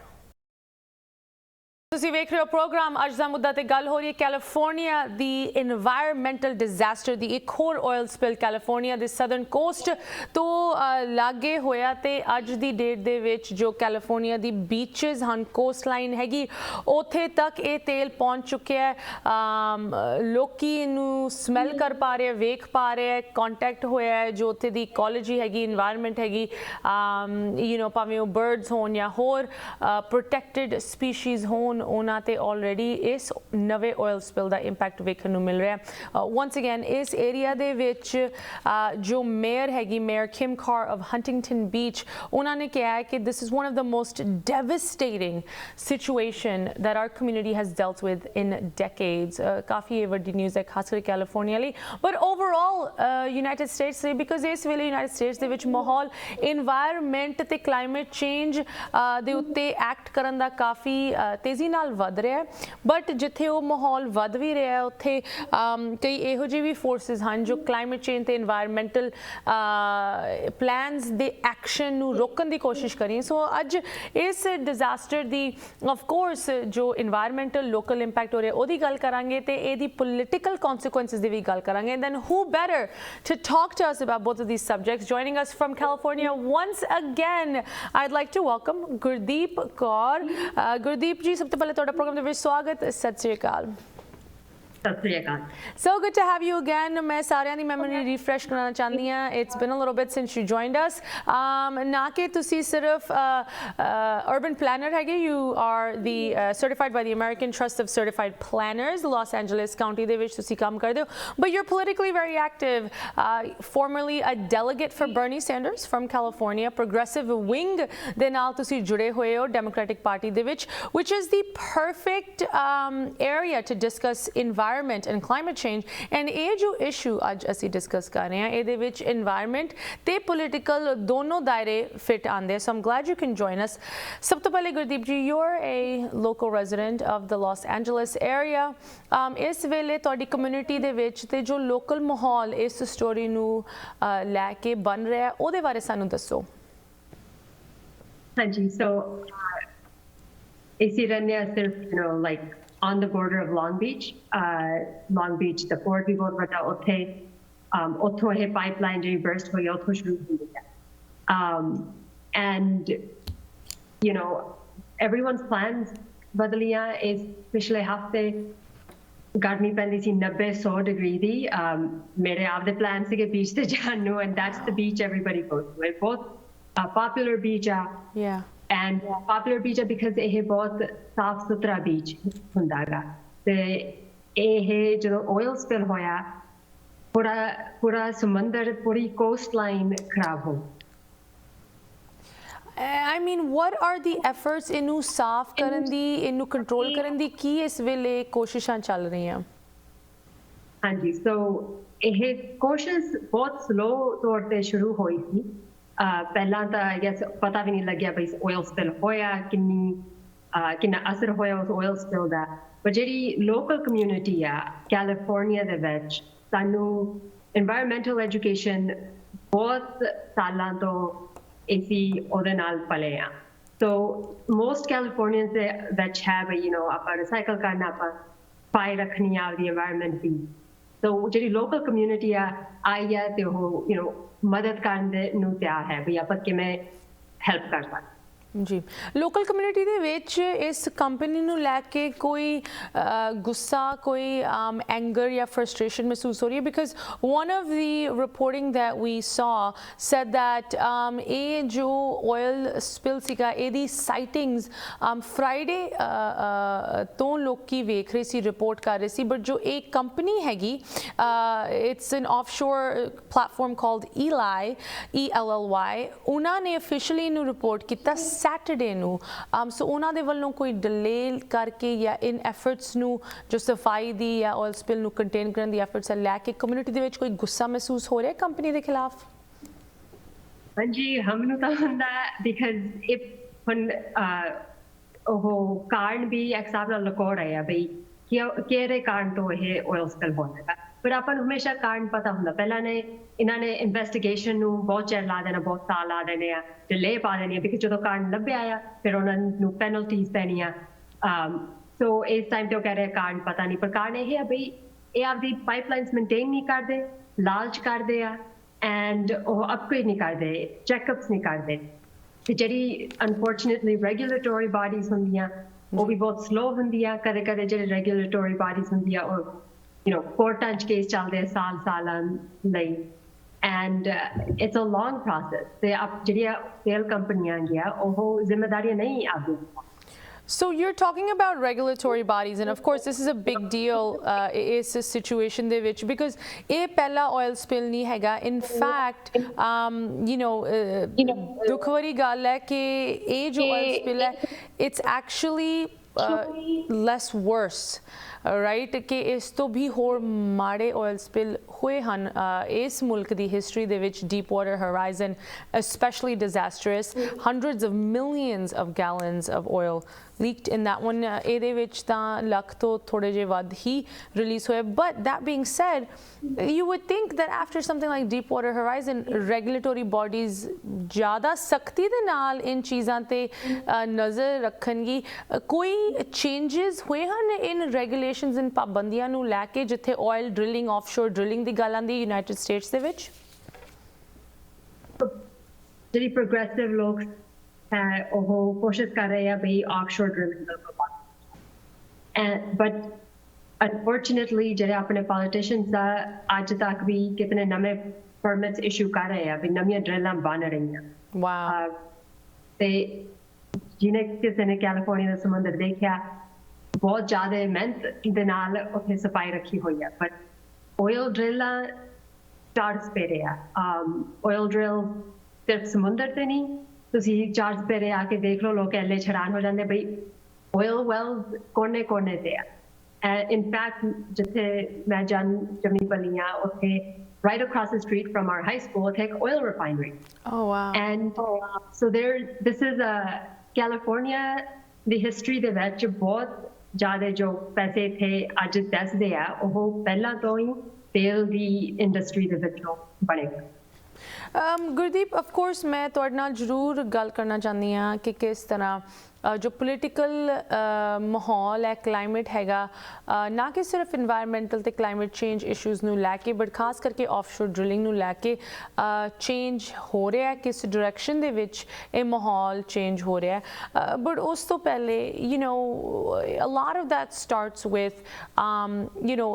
ਤੁਸੀਂ ਵੇਖ ਰਹੇ ਹੋ ਪ੍ਰੋਗਰਾਮ ਅੱਜ ਦਾ ਮੁੱਦਾ ਤੇ ਗੱਲ ਹੋ ਰਹੀ ਹੈ ਕੈਲੀਫੋਰਨੀਆ ਦੀ ਇਨਵਾਇਰਮੈਂਟਲ ਡਿਜ਼ਾਸਟਰ ਦੀ। ਇੱਕ ਹੋਰ ਆਇਲ ਸਪਿਲ ਕੈਲੀਫੋਰਨੀਆ ਦੇ ਸਦਰਨ ਕੋਸਟ ਤੋਂ ਲਾਗੇ ਹੋਇਆ, ਤੇ ਅੱਜ ਦੀ ਡੇਟ ਦੇ ਵਿੱਚ ਜੋ ਕੈਲੀਫੋਰਨੀਆ ਦੀ ਬੀਚਸ ਹਨ, ਕੋਸਟ ਲਾਈਨ ਹੈਗੀ, ਉੱਥੇ ਤੱਕ ਇਹ ਤੇਲ ਪਹੁੰਚ ਚੁੱਕਿਆ ਹੈ। ਲੋਕੀ ਇਹਨੂੰ ਸਮੈਲ ਕਰ ਪਾ ਰਹੇ, ਵੇਖ ਪਾ ਰਹੇ, ਕੰਟੈਕਟ ਹੋਇਆ ਹੈ ਜੋ ਉੱਥੇ ਦੀ ਇਕੋਲੋਜੀ ਹੈਗੀ, ਇਨਵਾਇਰਮੈਂਟ ਹੈਗੀ, ਭਾਵੇਂ ਉਹ ਬਰਡਸ ਹੋਣ ਜਾਂ ਹੋਰ ਪ੍ਰੋਟੈਕਟਡ ਸਪੀਸ਼ੀਜ਼ ਹੋਣ, ਉਹਨਾਂ ਤੇ ਆਲਰੇਡੀ ਇਸ ਨਵੇਂ ਆਇਲ ਸਪਿਲ ਦਾ ਇੰਪੈਕਟ ਵੇਖਣ ਨੂੰ ਮਿਲ ਰਿਹਾ ਹੈ। ਵਨਸ ਅਗੇਨ ਇਸ ਏਰੀਆ ਦੇ ਵਿੱਚ ਜੋ ਮੇਅਰ ਹੈਗੀ, mayor Kim Carr of Huntington Beach, ਉਹਨਾਂ ਨੇ ਕਿਹਾ ਹੈ ਕਿ this is one of the most devastating situation that our community has dealt with in decades. ਕਾਫੀ ਇਹ ਵੱਡੀ ਨਿਊਜ਼ ਹੈ ਖਾਸ ਕਰਕੇ ਕੈਲੀਫੋਰਨੀਆ ਲਈ, ਬਟ ਓਵਰਆਲ ਯੂਨਾਈਟਿਡ ਸਟੇਟਸ ਲਈ, ਬਿਕਾਜ਼ ਇਸ ਵੇਲੇ ਯੂਨਾਈਟਿਡ ਸਟੇਟਸ ਦੇ ਵਿੱਚ ਮਾਹੌਲ ਇਨਵਾਇਰਮੈਂਟ ਤੇ ਕਲਾਈਮੇਟ ਚੇਂਜ ਦੇ ਉੱਤੇ ਐਕਟ ਕਰਨ ਦਾ ਕਾਫੀ ਤੇਜ਼ੀ ਨਾਲ ਵੱਧ ਰਿਹਾ, ਬਟ ਜਿੱਥੇ ਉਹ ਮਾਹੌਲ ਵੱਧ ਵੀ ਰਿਹਾ ਉੱਥੇ ਕਈ ਇਹੋ ਜਿਹੇ ਵੀ ਫੋਰਸਿਸ ਹਨ ਜੋ ਕਲਾਈਮੇਟ ਚੇਂਜ ਤੇ ਇਨਵਾਇਰਮੈਂਟਲ ਪਲਾਨਸ ਦੇ ਐਕਸ਼ਨ ਨੂੰ ਰੋਕਣ ਦੀ ਕੋਸ਼ਿਸ਼ ਕਰੀ। ਸੋ ਅੱਜ ਇਸ ਡਿਜ਼ਾਸਟਰ ਦੀ ਆਫ ਕੋਰਸ ਜੋ ਇਨਵਾਇਰਮੈਂਟਲ ਲੋਕਲ ਇੰਪੈਕਟ ਹੋ ਰਿਹਾ ਉਹਦੀ ਗੱਲ ਕਰਾਂਗੇ, ਤੇ ਇਹਦੀ ਪੋਲੀਟੀਕਲ ਕਨਸੀਕੁਐਂਸਿਸ ਦੀ ਵੀ ਗੱਲ ਕਰਾਂਗੇ। And then who better to talk to us about both of these subjects, joining us from California once again I'd like to welcome Gurdeep Kaur. Gurdeep ਜੀ, ਸਭ ਤੋਂ ਪਹਿਲੇ ਤੁਹਾਡਾ ਪ੍ਰੋਗਰਾਮ ਦੇ ਵਿੱਚ ਸਵਾਗਤ। ਸਤਿ ਸ਼੍ਰੀ ਅਕਾਲ। So good to have you again. मैं सारियां दी memory refresh करना चाहती हां. It's been a little bit since you joined us. ना कि तुसी सिर्फ urban planner हैगे, you are the certified by the American Trust of Certified Planners, Los Angeles County ਦੇ ਵਿੱਚ ਤੁਸੀਂ ਕੰਮ ਕਰਦੇ ਹੋ, but you're politically very active. Formerly a delegate for Bernie Sanders from California, progressive wing ਦੇ ਨਾਲ ਤੁਸੀਂ ਜੁੜੇ ਹੋਏ ਹੋ Democratic Party ਦੇ ਵਿੱਚ, which is the perfect area to discuss environment and climate change. And ਇਹ ਜੋ issue ਅੱਜ ਅਸੀਂ discuss ਕਰ ਰਹੇ ਹਾਂ, ਇਹਦੇ ਵਿੱਚ environment ਤੇ political ਦੋਨੋਂ ਦਾਇਰੇ fit ਆਉਂਦੇ ਆ। So I'm glad you can join us. ਸਭ ਤੋਂ ਪਹਿਲੇ ਗੁਰਦੀਪ ਜੀ, you're a local resident of the Los Angeles area. ਇਸ ਵੇਲੇ ਤੁਹਾਡੀ ਕਮਿਊਨਿਟੀ ਦੇ ਵਿੱਚ ਤੇ ਜੋ ਲੋਕਲ ਮਾਹੌਲ ਇਸ ਸਟੋਰੀ ਨੂੰ ਲੈ ਕੇ ਬਣ ਰਿਹਾ, ਉਹਦੇ ਬਾਰੇ ਸਾਨੂੰ ਦੱਸੋ। ਹਾਂਜੀ, so ਇਸੇ ਰੰਨਿਆ ਸਿਰਫ like on the border of Long Beach. Long Beach, the port भी बहुत बड़ा उत्थे ਉੱਥੋਂ ਇਹ pipeline ਜਿਹੜੀ burst ਹੋਈ ਉੱਥੋਂ ਸ਼ੁਰੂ ਹੁੰਦੀ ਹੈ and you know everyone's plans ਬਦਲੀਆਂ ਇਸ ਪਿਛਲੇ ਹਫਤੇ ਗਰਮੀ ਪੈਂਦੀ ਸੀ 90-100 ਡਿਗਰੀ ਦੀ ਮੇਰੇ ਆਪਦੇ ਪਲਾਨ ਸੀਗੇ ਬੀਚ ਤੇ ਜਾਣ ਨੂੰ and that's the beach everybody goes to it ਬਹੁਤ popular beach ਆ and popular beach ਆ because ਇਹ ਬਹੁਤ ਸਾਫ ਸੁਥਰਾ beach ਹੁੰਦਾ ਗਾ ਤੇ ਇਹ ਜਦੋਂ oil spill ਹੋਇਆ ਪੂਰਾ ਸਮੁੰਦਰ ਪੂਰੀ coastline ਖਰਾਬ ਹੋ I mean, what are the efforts ਇਹਨੂੰ ਸਾਫ਼ ਕਰਨ ਦੀ ਇਹਨੂੰ ਕੰਟਰੋਲ ਕਰਨ ਦੀ ਕੀ ਇਸ ਵੇਲੇ ਕੋਸ਼ਿਸ਼ਾਂ ਚੱਲ ਰਹੀਆਂ ਹਾਂਜੀ ਸੋ ਇਹ ਕੋਸ਼ਿਸ਼ ਬਹੁਤ ਸਲੋ ਤੌਰ ਤੇ ਸ਼ੁਰੂ ਹੋਈ ਸੀ ਪਹਿਲਾਂ ਤਾਂ ਆਈ ਗੈਸ ਪਤਾ ਵੀ ਨਹੀਂ ਲੱਗਿਆ ਬਈ oil spill ਹੋਇਆ ਕਿੰਨਾ ਅਸਰ ਹੋਇਆ ਉਸ oil spill ਦਾ ਪਰ ਜਿਹੜੀ ਲੋਕਲ ਕਮਿਊਨਿਟੀ ਆ ਕੈਲੀਫੋਰਨੀਆ ਦੇ ਵਿੱਚ ਸਾਨੂੰ environmental education ਬਹੁਤ ਸਾਲਾਂ ਤੋਂ ਅਸੀਂ ਉਹਦੇ ਨਾਲ ਪਲੇ ਆ so most Californians ਦੇ ਵਿੱਚ ਹੈ ਬਈ you know ਆਪਾਂ recycle ਕਰਨਾ ਆਪਾਂ ਸਫਾਈ ਰੱਖਣੀ ਆ ਦੀ environment ਦੀ so ਜਿਹੜੀ local community ਆ ਆਈ ਆ ਤੇ ਉਹ you know ਮਦਦ ਕਰਨ ਦੇ ਨੂੰ ਤਿਆਰ ਹੈ ਵੀ ਆਪਾਂ ਕਿਵੇਂ help ਕਰ ਸਕਦੇ ਜੀ ਲੋਕਲ ਕਮਿਊਨਿਟੀ ਦੇ ਵਿੱਚ ਇਸ ਕੰਪਨੀ ਨੂੰ ਲੈ ਕੇ ਕੋਈ ਗੁੱਸਾ ਕੋਈ ਐਂਗਰ ਜਾਂ ਫਰਸਟ੍ਰੇਸ਼ਨ ਮਹਿਸੂਸ ਹੋ ਰਹੀ ਹੈ because one of the reporting that we saw said that ਇਹ ਜੋ oil spill ਸੀਗਾ ਇਹਦੀ ਸਾਈਟਿੰਗਸ ਫਰਾਈਡੇ ਤੋਂ ਲੋਕੀ ਵੇਖ ਰਹੇ ਸੀ ਰਿਪੋਰਟ ਕਰ ਰਹੇ ਸੀ ਬਟ ਜੋ ਇਹ ਕੰਪਨੀ ਹੈਗੀ it's N offshore platform called ELLY ਉਹਨਾਂ ਨੇ ਅਫੀਸ਼ੀਅਲੀ ਇਹਨੂੰ ਰਿਪੋਰਟ ਕੀਤਾ Saturday ਨੂੰ ਸੋ ਉਹਨਾਂ ਦੇ ਵੱਲੋਂ ਕੋਈ ਡਿਲੇ ਕਰਕੇ ਜਾਂ ਇਨ ਐਫਰਟਸ ਨੂੰ ਜੋ ਸਫਾਈ ਦੀ ਜਾਂ oil spill ਨੂੰ ਕੰਟੇਨ ਕਰਨ ਦੀ ਐਫਰਟਸ ਲੈ ਕੇ ਕਮਿਊਨਿਟੀ ਦੇ ਵਿੱਚ ਕੋਈ ਗੁੱਸਾ ਮਹਿਸੂਸ ਹੋ ਰਿਹਾ ਕੰਪਨੀ ਦੇ ਖਿਲਾਫ ਹਾਂਜੀ ਹਮਨੂੰ ਤਾਂ ਹੁੰਦਾ ਬਿਕਾਜ਼ ਇਫ ਹੁਣ ਉਹ ਕਾਰਨ ਵੀ ਇੱਕ ਹਿਸਾਬ ਨਾਲ ਲੁਕੋ ਰਹੇ ਆ ਬਈ ਕਿਹੜੇ ਕਾਰਨ ਤੋਂ ਇਹ oil spill ਹੋਇਆ ਪਰ ਆਪਾਂ ਨੂੰ ਹਮੇਸ਼ਾ ਕਾਰਨ ਪਤਾ ਹੁੰਦਾ ਪਹਿਲਾਂ ਨੇ ਇਹਨਾਂ ਨੇ ਇਨਵੈਸਟੀਗੇਸ਼ਨ ਨੂੰ ਬਹੁਤ ਚਿਰ ਲਾ ਦੇਣਾ ਬਹੁਤ ਸਾਲ ਲਾ ਦੇਣੇ ਆ ਡਿਲੇ ਪਾ ਦੇਣੀ ਆ ਬਿਕਾਜ਼ ਜਦੋਂ ਕਾਰਨ ਲੱਭਿਆ ਆ ਫਿਰ ਉਹਨਾਂ ਨੂੰ ਪੈਨਲਟੀਜ਼ ਪੈਣੀਆਂ ਸੋ ਇਸ ਟਾਈਮ ਤੇ ਉਹ ਕਹਿ ਰਹੇ ਕਾਰਨ ਪਤਾ ਨਹੀਂ ਪਰ ਕਾਰਨ ਇਹ ਆ ਬਈ ਇਹ ਆਪਦੀ ਪਾਈਪਲਾਈਨਸ ਮੇਨਟੇਨ ਨਹੀਂ ਕਰਦੇ ਲਾਲਚ ਕਰਦੇ ਆ ਐਂਡ ਉਹ ਅਪਗ੍ਰੇਡ ਨਹੀਂ ਕਰਦੇ ਚੈੱਕਅਪਸ ਨਹੀਂ ਕਰਦੇ ਤੇ ਜਿਹੜੀ ਅਨਫੋਰਚੂਨੇਟਲੀ ਰੈਗੂਲੇਟਰੀ ਬਾਡੀਜ਼ ਹੁੰਦੀਆਂ ਉਹ ਵੀ ਬਹੁਤ ਸਲੋ ਹੁੰਦੀਆਂ ਕਦੇ ਕਦੇ ਜਿਹੜੇ ਰੈਗੂਲੇਟਰੀ ਬਾਡੀਜ਼ ਹੁੰਦੀਆਂ ਉਹ you know ਕੋਰਟਾਂ 'ਚ ਕੇਸ ਚੱਲਦੇ ਸਾਲਾਂ ਲਈ and it's a long process ਤੇ ਜਿਹੜੀਆਂ ਤੇਲ ਕੰਪਨੀਆਂ ਗਿਆ ਉਹ ਜ਼ਿੰਮੇਵਾਰੀਆਂ ਨਹੀਂ ਆਉਂਦੀਆਂ So you're talking about regulatory bodies and of course this is a big deal is a situation ਦੇ ਵਿੱਚ because ਇਹ ਪਹਿਲਾ oil spill ਨਹੀਂ ਹੈਗਾ in fact you know ਦੁੱਖ ਵਾਲੀ ਗੱਲ ਹੈ ਕਿ ਇਹ ਜੋ oil spill ਹੈ it's actually less worse right ਕਿ ਇਸ ਤੋਂ ਵੀ ਹੋਰ ਮਾੜੇ oil spill ਹੋਏ ਹਨ ਇਸ ਮੁਲਕ ਦੀ ਹਿਸਟਰੀ ਦੇ ਵਿੱਚ Deepwater Horizon especially disastrous hundreds of millions of gallons of oil leaked in that one ਇਹਦੇ ਵਿੱਚ ਤਾਂ ਲੱਖ ਤੋਂ ਥੋੜੇ ਜਿਹੇ ਵੱਧ ਹੀ ਰਿਲੀਜ਼ ਹੋਏ but that being said you would think that after something like Deepwater Horizon regulatory bodies ਜ਼ਿਆਦਾ ਸਖਤੀ ਦੇ ਨਾਲ ਇਨ ਚੀਜ਼ਾਂ ਤੇ ਨਜ਼ਰ ਰੱਖਣਗੀ ਕੋਈ changes ਹੋਏ ਹਨ in regulations in ਪਾਬੰਦੀਆਂ ਨੂੰ ਲੈ ਕੇ ਜਿੱਥੇ oil drilling offshore drilling ਦੀ ਗੱਲ ਆਉਂਦੀ United States ਦੇ ਵਿੱਚ ਜਿਹੜੀ progressive ਲੋਕ ਉਹ ਕੋਸ਼ਿਸ਼ ਕਰ ਰਹੇ ਆ ਬਈ offshore drilling the but unfortunately ਜਿਹੜੇ ਆਪਣੇ ਪੋਲੀਟੀਸ਼ੀਅਨਸ ਦਾ ਅੱਜ ਤੱਕ ਵੀ ਕਿਤਨੇ ਨਵੇਂ ਪਰਮਿਟਸ ਇਸ਼ੂ ਕਰ ਰਹੇ ਆ ਵੀ ਨਵੀਆਂ ਡ੍ਰਿਲਾਂ ਬਣ ਰਹੀਆਂ ਵਾਓ ਤੇ ਜਿਹਨੇ ਕਿਸੇ ਨੇ ਕੈਲੀਫੋਰਨੀਆ ਦਾ ਸਮੁੰਦਰ ਦੇਖਿਆ ਬਹੁਤ ਜ਼ਿਆਦਾ ਮਿਹਨਤ ਦੇ ਨਾਲ ਉੱਥੇ ਸਫਾਈ ਰੱਖੀ ਹੋਈ ਆ ਪਰ oil ਡ੍ਰਿਲਾਂ ਚਾਰਜ ਪੇ ਰਿਹਾ oil drill ਸਿਰਫ ਸਮੁੰਦਰ ਤੇ ਨਹੀਂ ਤੁਸੀਂ ਚਾਰਜ ਪੇ ਆ ਕੇ ਦੇਖ ਲਓ ਲੋਕ ਐਲੇ ਹੈਰਾਨ ਹੋ ਜਾਂਦੇ ਬਈ oil wells ਕੋਨੇ ਤੇ ਆ in fact ਜਿੱਥੇ ਮੈਂ ਜੰਮੀ ਪਲੀ ਆ ਉੱਥੇ right across the street from our high school ਉੱਥੇ ਇੱਕ oil refinery oh wow and so this is a California the history ਦੇ ਵਿੱਚ ਬਹੁਤ ਜ਼ਿਆਦਾ ਜੋ ਪੈਸੇ ਇੱਥੇ ਅੱਜ ਦੱਸਦੇ ਆ ਉਹ ਪਹਿਲਾਂ ਤੋਂ ਹੀ ਤੇਲ ਦੀ ਇੰਡਸਟਰੀ ਦੇ ਵਿੱਚੋਂ ਬਣੇ ਗੁਰਦੀਪ of course ਮੈਂ ਤੁਹਾਡੇ ਨਾਲ ਜ਼ਰੂਰ ਗੱਲ ਕਰਨਾ ਚਾਹੁੰਦੀ ਹਾਂ ਕਿ ਕਿਸ ਤਰ੍ਹਾਂ जो पोलिटिकल माहौल है क्लाइमेट हैगा ना कि सिर्फ इन्वायरमेंटल ते क्लाइमेट चेंज इशूज़ नूं लैके बट खास करके ऑफशोर ड्रिलिंग नूं लैके चेंज हो रहा है किस डायरैक्शन दे विच ये माहौल चेंज हो रहा है बट उस तो पहले you know a lot of that starts with you know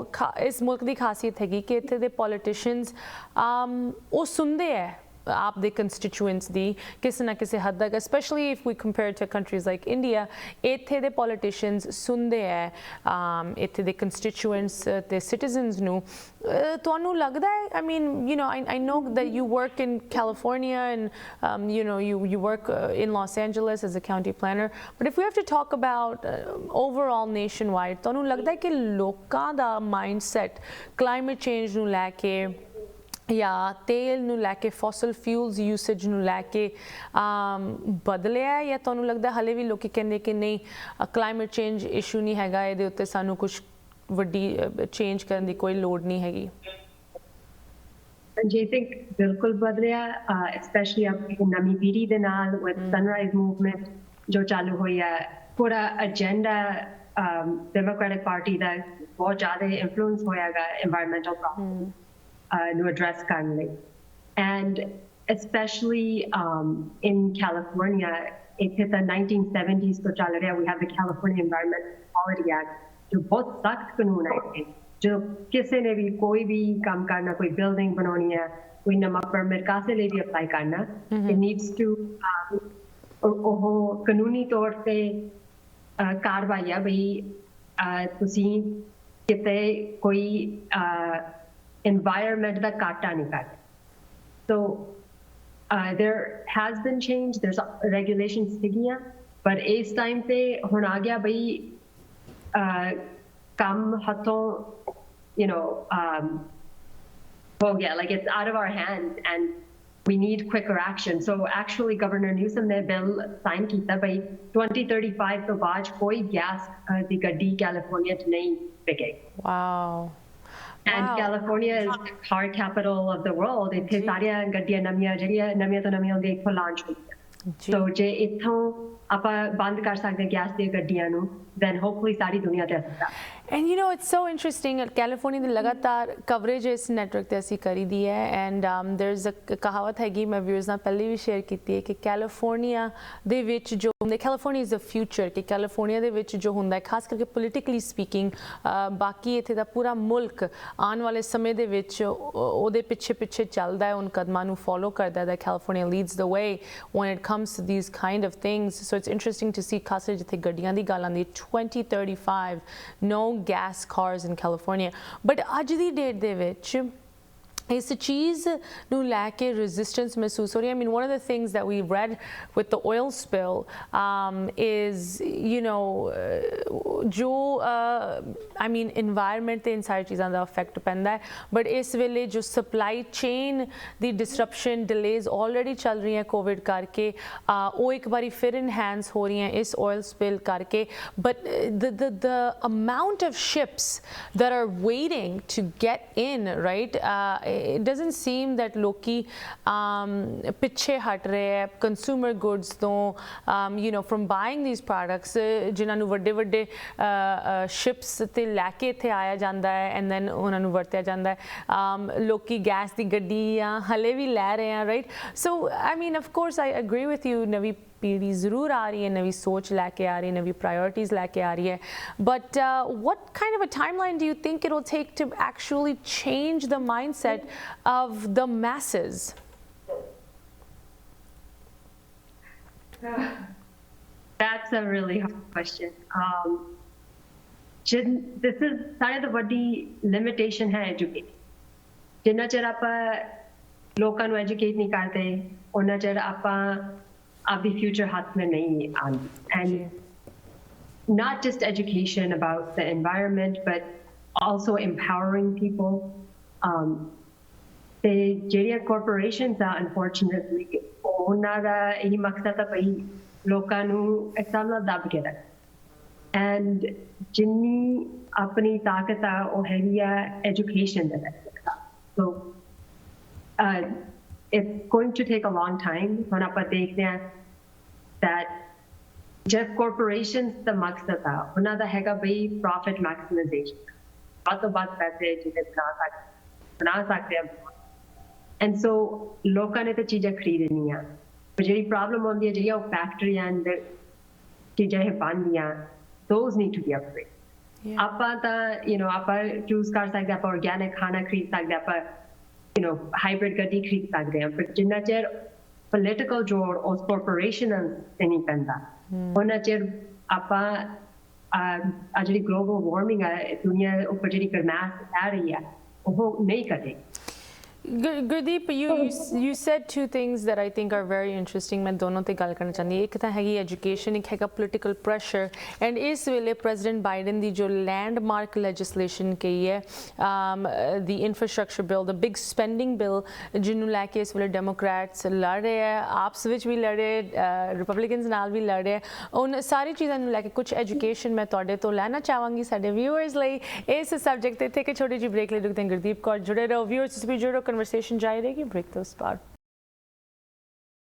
इस मुल्क की खासियत हैगी कि इत्थे दे पॉलिटिशियंस वो सुनते हैं आप दे कंस्टिट्यूएंट्स दी किसी ना किसी हद तक specially if we compare to countries like India इत्थे दे पॉलिटिशियंस सुनते हैं इत्थे दे कंस्टिट्यूएंट्स ते सिटीजन्स नूं तुहानूं लगदा है I mean you know I know that you work in California and you know you work in Los Angeles as a county planner but if we have to talk about overall nationwide तुहानूं लगदा है कि लोकां दा mindset climate change नूं लैके या तेल नूं लैके फॉसल फ्यूल्स यूसेज नूं लैके बदलिया या तुहानूं लगदा हले भी लोग कहंदे कि नहीं क्लाइमेट चेंज इशू नहीं हैगा इहदे उत्ते सानूं कुछ वड्डी चेंज करन दी कोई लोड़ नहीं हैगी जी थिंक बिल्कुल बदलिया स्पेशली अब नवी पीढ़ी दे नाल विद सनराइज मूवमेंट जो चालू होई है पूरा एजेंडा डेमोक्रेटिक पार्टी दा बहुत ज़्यादा इन्फ्लुएंस होयागा environmental problem to address currently. And especially in California, it's the 1970s to chal raha we have the California Environmental Quality Act, जो बहुत सख्त कानून है जो किसी ने भी कोई भी काम करना कोई बिल्डिंग बनानी है कोई नवा परमिट कासे ले भी अप्लाई करना it needs to ਉਹ ਕਾਨੂੰਨੀ ਤੌਰ ਤੇ ਕਾਰਵਾਈ ਆ ਬਈ ਤੁਸੀਂ ਕਿਤੇ ਕੋਈ environment ਦਾ ਘਾਟਾ ਨਹੀਂ ਕਰਦੇ so there has been change there's regulations ਸੀਗੀਆਂ ਪਰ ਇਸ ਟਾਈਮ ਤੇ ਹੁਣ ਆ ਗਿਆ ਬਈ ਕੰਮ ਹੱਥੋਂ you know ਹੋ ਗਿਆ like it's out of our hands and we need quicker action so actually Governor Newsom ਨੇ bill sign ਕੀਤਾ ਬਈ 2035 ਤੋਂ ਬਾਅਦ ਕੋਈ ਗੈਸ ਦੀ ਗੱਡੀ ਕੈਲੀਫੋਰਨੀਆ ਚ ਨਹੀਂ ਵਿਕੇਗੀ wow And wow. California is the car capital of the world. It's सारियां गड्डियां नमियां तो नमियां दे इत्थों launch होईयां. So जे इत्थों ਆਪਾਂ ਬੰਦ ਕਰ ਸਕਦੇ ਗੈਸ ਦੀਆਂ ਗੱਡੀਆਂ ਨੂੰ then hopefully ਸਾਰੀ ਦੁਨੀਆ ਤੇ ਅਸਰ ਕਰੇ And you know it's so interesting California ਦੀ ਲਗਾਤਾਰ ਕਵਰੇਜ ਇਸ ਨੈਟਵਰਕ ਤੇ ਅਸੀਂ ਕਰੀ ਦੀ ਹੈ and there's a ਕਹਾਵਤ ਹੈਗੀ ਮੈਂ ਵਿਊਅਰਸ ਨਾਲ ਪਹਿਲੇ ਵੀ ਸ਼ੇਅਰ ਕੀਤੀ ਹੈ ਕਿ ਕੈਲੀਫੋਰਨੀਆ ਦੇ ਵਿੱਚ ਜੋ ਹੁੰਦਾ ਕੈਲੀਫੋਰਨੀਆ ਇਜ਼ ਅ ਫਿਊਚਰ ਕਿ ਕੈਲੀਫੋਰਨੀਆ ਦੇ ਵਿੱਚ ਜੋ ਹੁੰਦਾ ਹੈ ਖਾਸ ਕਰਕੇ ਪੋਲੀਟੀਕਲੀ ਸਪੀਕਿੰਗ ਬਾਕੀ ਇੱਥੇ ਦਾ ਪੂਰਾ ਮੁਲਕ ਆਉਣ ਵਾਲੇ ਸਮੇਂ ਦੇ ਵਿੱਚ ਉਹਦੇ ਪਿੱਛੇ ਚੱਲਦਾ ਹੈ ਉਨ ਕਦਮਾਂ ਨੂੰ ਫੋਲੋ ਕਰਦਾ ਹੈ California leads the way when it comes to these kind of things so it's interesting to see ਖਾਸ ਕਰਕੇ ਜਿੱਥੇ ਗੱਡੀਆਂ ਦੀ ਗੱਲ ਆਉਂਦੀ 2035 no gas cars in California but ਅੱਜ ਦੀ ਡੇਟ ਦੇ ਵਿੱਚ ਇਸ ਚੀਜ਼ ਨੂੰ ਲੈ ਕੇ resistance ਮਹਿਸੂਸ ਹੋ ਰਹੀ ਹੈ I mean one of the things that we read with the oil spill is you know ਜੋ I mean environment ਤੇ ਇਨ ਸਾਰੀ ਚੀਜ਼ਾਂ ਦਾ ਇਫੈਕਟ ਪੈਂਦਾ ਹੈ but ਇਸ ਵੇਲੇ ਜੋ supply chain ਦੀ disruption delays already ਚੱਲ ਰਹੀਆਂ ਕੋਵਿਡ ਕਰਕੇ ਉਹ ਇੱਕ ਵਾਰੀ ਫਿਰ enhance ਹੋ ਰਹੀਆਂ ਇਸ oil spill ਕਰਕੇ but the amount of ships that are waiting to get in right it doesn't seem that ਲੋਕੀ ਪਿੱਛੇ ਹਟ ਰਹੇ ਹੈ consumer goods ਤੋਂ you know from buying these products ਜਿਨ੍ਹਾਂ ਨੂੰ ਵੱਡੇ ships ਤੇ ਲੈ ਕੇ ਇੱਥੇ ਆਇਆ ਜਾਂਦਾ ਹੈ and then ਉਹਨਾਂ ਨੂੰ ਵਰਤਿਆ ਜਾਂਦਾ ਹੈ ਲੋਕੀ ਗੈਸ ਦੀ ਗੱਡੀਆਂ ਹਲੇ ਵੀ ਲੈ ਰਹੇ ਆ right so I mean of course I agree with you ਨਵੀਂ ਪੀੜ੍ਹੀ ਜ਼ਰੂਰ ਆ ਰਹੀ ਹੈ ਨਵੀਂ ਸੋਚ ਲੈ ਕੇ ਆ ਰਹੀ ਹੈ ਨਵੀਂ ਪ੍ਰਾਇੋਰਟੀਜ਼ ਲੈ ਕੇ ਆ ਰਹੀ ਹੈ but what kind of a timeline do you think it will take to actually change the mindset of the masses? That's a really hard question. This is ਸਾਰਿਆਂ ਤੋਂ ਵੱਡੀ limitation ਹੈ education. ਜਿੰਨਾ ਚਿਰ ਆਪਾਂ ਲੋਕਾਂ ਨੂੰ educate ਨਹੀਂ ਕਰਦੇ ਉਹਨਾਂ ਚਿਰ ਆਪਾਂ of the future haath mein nahi aandi and not just education about the environment but also empowering people the ਜਿਹੜੀਆਂ corporations are unfortunately ਉਹਨਾਂ ਦਾ ਇਹੀ ਮਕਸਦ ਹੈ ਭਈ ਲੋਕਾਂ ਨੂੰ ਇੱਕਦਮ ਨਾਲ ਦੱਬ ਕੇ ਰੱਖ and ਜਿੰਨੀ ਆਪਣੀ ਤਾਕਤ ਆ ਉਹ ਹੈਗੀ ਆ education ਦੇ ਵਿੱਚ so it's going to take a long time when ਆਪਾਂ ਦੇਖਦੇ ਹਾਂ that जब corporations ਦਾ ਮਕਸਦ ਆ ਉਹਨਾਂ ਦਾ ਹੈਗਾ ਬਈ profit maximization ਵੱਧ ਤੋਂ ਵੱਧ ਪੈਸੇ ਜਿਹਦੇ ਬਣਾ ਸਕਦੇ ਆ and so ਲੋਕਾਂ ਨੇ ਤਾਂ ਚੀਜ਼ਾਂ ਖਰੀਦਣੀਆਂ ਪਰ ਜਿਹੜੀ ਪ੍ਰੋਬਲਮ ਆਉਂਦੀ ਹੈ ਜਿਹੜੀਆਂ ਉਹ ਫੈਕਟਰੀਆਂ ਅੰਦਰ ਚੀਜ਼ਾਂ ਇਹ ਬਣਦੀਆਂ those need to be upgraded ਆਪਾਂ ਤਾਂ ਆਪਾਂ ਚੂਜ਼ ਕਰ ਸਕਦੇ ਆਪਾਂ organic ਖਾਣਾ ਖਰੀਦ ਸਕਦੇ ਆਪਾਂ hybrid ਗੱਡੀ ਖਰੀਦ ਸਕਦੇ ਹਾਂ ਪਰ ਜਿੰਨਾ ਚਿਰ political ਜੋੜ ਉਸ corporation ਤੇ ਨਹੀਂ ਪੈਂਦਾ ਉਹਨਾਂ ਚਿਰ ਆਪਾਂ ਆ ਜਿਹੜੀ global warming ਹੈ ਦੁਨੀਆ ਉੱਪਰ ਜਿਹੜੀ ਗਰਮਾਇਸ਼ ਆ ਰਹੀ ਹੈ ਉਹ ਨਹੀਂ ਘਟੇਗੀ Gurdeep, you said two things that I think are very interesting. मैं दोनों ते गल करना चाहती हूँ एक तो हैगी education एक हैगा political pressure and इस वेले President Biden दी जो landmark legislation कही है the infrastructure bill the big spending bill जिन्हों लैके इस वेले Democrats लड़ रहे हैं आपस विच भी लड़ रहे हैं Republicans नाल भी लड़ रहे हैं उन सारी चीज़ों ਨੂੰ लैके कुछ education मैं तुहाडे तो लेना चाहांगी साडे viewers ਲਈ इस subject ते एक छोटी जी break ले रुकते हैं गुरदीप कौर जुड़े रहो viewers ਤੁਸੀਂ ਵੀ ਜੁੜੋ conversation ਜਾਰੀ ਰਹੇਗੀ ਬ੍ਰੇਕ ਤੋਂ ਬਾਅਦ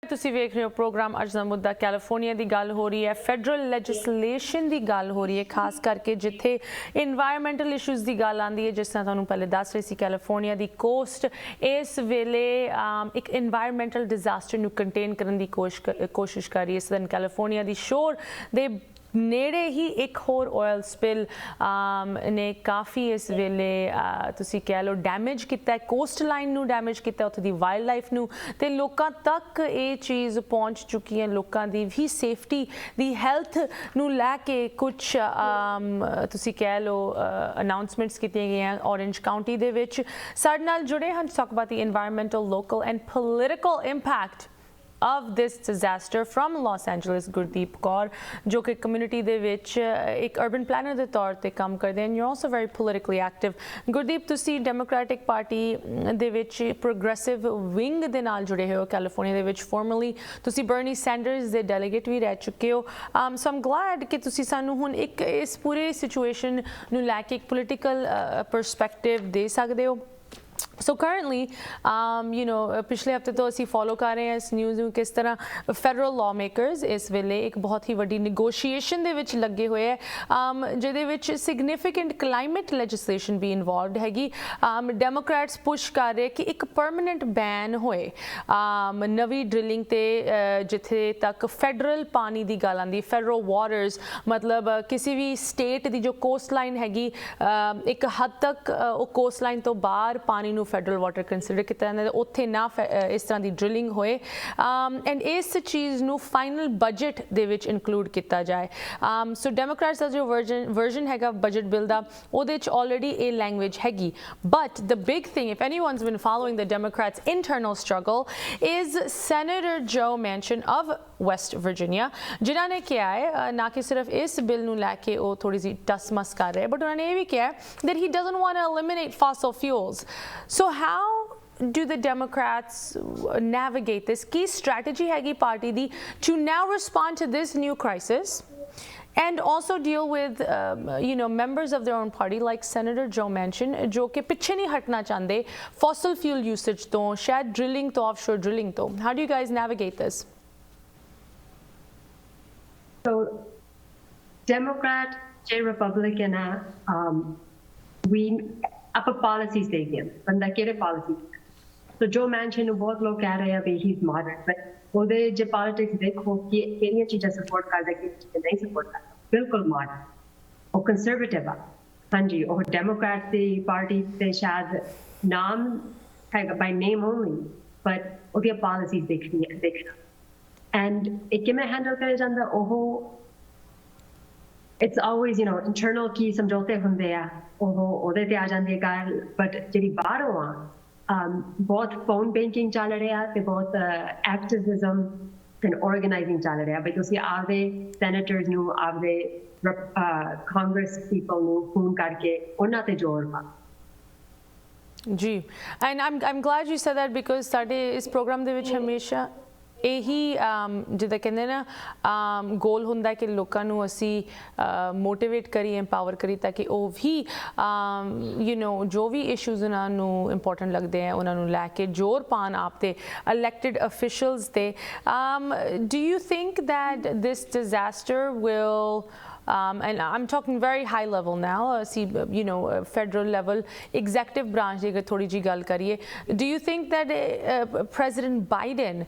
ਤੁਸੀਂ ਵੇਖ ਰਹੇ ਹੋ ਪ੍ਰੋਗਰਾਮ ਅੱਜ ਦਾ ਮੁੱਦਾ ਕੈਲੀਫੋਰਨੀਆ ਦੀ ਗੱਲ ਹੋ ਰਹੀ ਹੈ ਫੈਡਰਲ ਲੈਜਿਸਲੇਸ਼ਨ ਦੀ ਗੱਲ ਹੋ ਰਹੀ ਹੈ ਖਾਸ ਕਰਕੇ ਜਿੱਥੇ এনवायरमेंटल ਇਸ਼ੂਜ਼ ਦੀ ਗੱਲ ਆਂਦੀ ਹੈ ਜਿਸ ਤਰ੍ਹਾਂ ਤੁਹਾਨੂੰ ਪਹਿਲੇ ਦੱਸ ਰਹੀ ਸੀ ਕੈਲੀਫੋਰਨੀਆ ਦੀ ਕੋਸਟ ਇਸ ਵੇਲੇ ਇੱਕ এনवायरमेंटल ਡਿਜ਼ਾਸਟਰ ਨੂੰ ਕੰਟੇਨ ਕਰਨ ਦੀ ਕੋਸ਼ਿਸ਼ ਕਰ ਰਹੀ ਹੈ ਸਦਨ ਕੈਲੀਫੋਰਨੀਆ ਦੀ ਸ਼ੋਰ ਦੇ ਨੇੜੇ ਹੀ ਇੱਕ ਹੋਰ ਆਇਲ ਸਪਿਲ ਨੇ ਕਾਫੀ ਇਸ ਵੇਲੇ ਤੁਸੀਂ ਕਹਿ ਲਓ ਡੈਮੇਜ ਕੀਤਾ ਕੋਸਟ ਲਾਈਨ ਨੂੰ ਡੈਮੇਜ ਕੀਤਾ ਉੱਥੇ ਦੀ ਵਾਈਲਡ ਲਾਈਫ ਨੂੰ ਤੇ ਲੋਕਾਂ ਤੱਕ ਇਹ ਚੀਜ਼ ਪਹੁੰਚ ਚੁੱਕੀ ਹੈ ਲੋਕਾਂ ਦੀ ਵੀ ਸੇਫਟੀ ਦੀ ਹੈਲਥ ਨੂੰ ਲੈ ਕੇ ਕੁਝ ਤੁਸੀਂ ਕਹਿ ਲਓ ਅਨਾਉਂਸਮੈਂਟਸ ਕੀਤੀਆਂ ਗਈਆਂ ਔਰੇਂਜ ਕਾਉਂਟੀ ਦੇ ਵਿੱਚ ਸਾਡੇ ਨਾਲ ਜੁੜੇ ਹਨ talk about the environmental local and political impact of this disaster from Los Angeles Gurdeep Kaur जो कि community ਦੇ ਵਿੱਚ ਇੱਕ urban planner ਦੇ ਤੌਰ ਤੇ ਕੰਮ ਕਰਦੇ ਹਨ you're also very politically active Gurdeep ਤੁਸੀਂ Democratic Party ਦੇ ਵਿੱਚ progressive wing ਦੇ ਨਾਲ ਜੁੜੇ ਹੋ ਕੈਲੀਫੋਰਨੀਆ ਦੇ ਵਿੱਚ formally ਤੁਸੀਂ Bernie Sanders ਦੇ delegate ਵੀ ਰਹਿ ਚੁੱਕੇ ਹੋ so I'm glad ਕਿ ਤੁਸੀਂ ਸਾਨੂੰ ਹੁਣ ਇੱਕ ਇਸ ਪੂਰੇ situation ਨੂੰ ਲੈ ਕੇ ਇੱਕ political perspective ਦੇ ਸਕਦੇ ਹੋ So currently, पिछले हफ्ते तो असी फॉलो कर रहे हैं इस न्यूज़ में किस तरह federal lawmakers इस वेले एक बहुत ही वड्डी negotiation दे विच लगे हुए हैं जिहदे विच significant climate legislation भी involved हैगी Democrats push कर रहे कि एक permanent ban होए नवी drilling ते जिथे तक federal पानी दी गल आंदी federal waters मतलब किसी भी state दी जो coast line हैगी एक हद तक वो coast line तो बाहर पानी ਨੂੰ ਫੈਡਰਲ ਵਾਟਰ ਕੰਸੀਡਰ ਕੀਤਾ ਜਾਂਦਾ ਉੱਥੇ ਨਾ ਇਸ ਤਰ੍ਹਾਂ ਦੀ ਡ੍ਰਿਲਿੰਗ ਹੋਏ ਐਂਡ ਇਸ ਚੀਜ਼ ਨੂੰ ਫਾਈਨਲ ਬਜਟ ਦੇ ਵਿੱਚ ਇਨਕਲੂਡ ਕੀਤਾ ਜਾਏ ਸੋ ਡੈਮੋਕ੍ਰੈਟਸ ਦਾ ਜੋ ਵਰਜ਼ਨ ਹੈਗਾ ਬਜਟ ਬਿੱਲ ਦਾ ਉਹਦੇ ਚ ਆਲਰੇਡੀ ਇਹ ਲੈਂਗੁਏਜ ਹੈਗੀ but the big thing if anyone's been following the Democrats internal struggle is senator Joe Manchin of West Virginia ਜਿਨ੍ਹਾਂ ਨੇ ਕਿਹਾ ਹੈ ਨਾ ਕਿ ਸਿਰਫ ਇਸ ਬਿੱਲ ਨੂੰ ਲੈ ਕੇ ਉਹ ਥੋੜੀ ਜਿਹੀ ਟਸਮਸ ਕਰ ਰਹੇ ਬਟ ਉਹਨਾਂ ਨੇ ਇਹ ਵੀ ਕਿਹਾ that he doesn't want to eliminate fossil fuels so how do the Democrats navigate this key strategy हैगी party the to now respond to this new crisis and also deal with members of their own party like Senator Joe Manchin जो कि पिछे नहीं हटना चाहते fossil fuel usage तो शायद drilling तो offshore drilling तो how do you guys navigate this so Democrat J Republican we ਆਪਾਂ policies ਦੇਖਦੇ ਹਾਂ ਬੰਦਾ ਕਿਹੜੇ policies so ਜੋ Manchin ਨੂੰ ਬਹੁਤ ਲੋਕ ਕਹਿ ਰਹੇ ਆ ਵੀ he is moderate but ਉਹਦੇ ਜੇ politics ਦੇਖੋ ਕਿ ਕਿਹੜੀਆਂ ਚੀਜ਼ਾਂ support ਕਰਦਾ ਕਿਹੜੀਆਂ ਚੀਜ਼ਾਂ ਨਹੀਂ support ਕਰਦਾ ਬਿਲਕੁਲ moderate ਉਹ conservative ਆ ਹਾਂਜੀ ਉਹ Democrat ਦੀ party ਤੇ ਸ਼ਾਇਦ ਨਾਮ ਹੈਗਾ by name only but ਉਹਦੀਆਂ policies ਦੇਖਣਾ and ਇਹ ਕਿਵੇਂ handle ਕਰਿਆ ਜਾਂਦਾ ਉਹ it's always internal ਕੀ ਸਮਝੌਤੇ ਹੁੰਦੇ ਆ ਉਹ ਉਹਦੇ ਤੇ ਆ ਜਾਂਦੀ ਹੈ ਗੱਲ ਬਟ ਜਿਹੜੀ ਬਾਹਰੋਂ ਆ ਬਹੁਤ ਫੋਨ ਬੈਂਕਿੰਗ ਚੱਲ ਰਿਹਾ ਤੇ ਬਹੁਤ ਐਕਟਿਵਿਜ਼ਮ ਐਂਡ ਆਰਗੇਨਾਈਜ਼ਿੰਗ ਚੱਲ ਰਿਹਾ ਬਈ ਤੁਸੀਂ ਆਪਦੇ ਸੈਨੇਟਰਸ ਨੂੰ ਆਪਦੇ ਕਾਂਗਰਸ ਪੀਪਲ ਨੂੰ ਫੋਨ ਕਰਕੇ ਉਹਨਾਂ ਤੇ ਜ਼ੋਰ ਪਾ ਜੀ and I'm glad you said that because ਸਾਡੇ ਇਸ ਪ੍ਰੋਗਰਾਮ ਦੇ ਵਿੱਚ ਹਮੇਸ਼ਾ ਇਹੀ ਜਿੱਦਾਂ ਕਹਿੰਦੇ ਨਾ ਗੋਲ ਹੁੰਦਾ ਕਿ ਲੋਕਾਂ ਨੂੰ ਅਸੀਂ ਮੋਟੀਵੇਟ ਕਰੀਏ ਐਮਪਾਵਰ ਕਰੀਏ ਤਾਂ ਕਿ ਉਹ ਵੀ ਜੋ ਵੀ ਇਸ਼ੂਜ਼ ਉਹਨਾਂ ਨੂੰ ਇੰਪੋਰਟੈਂਟ ਲੱਗਦੇ ਆ ਉਹਨਾਂ ਨੂੰ ਲੈ ਕੇ ਜ਼ੋਰ ਪਾਉਣ ਆਪ ਤੇ elected officials ਤੇ do you think that this disaster will and I'm talking very high level now see federal level executive branch ਦੀ ਅਗਰ ਥੋੜੀ ਜੀ ਗੱਲ ਕਰੀਏ do you think that President Biden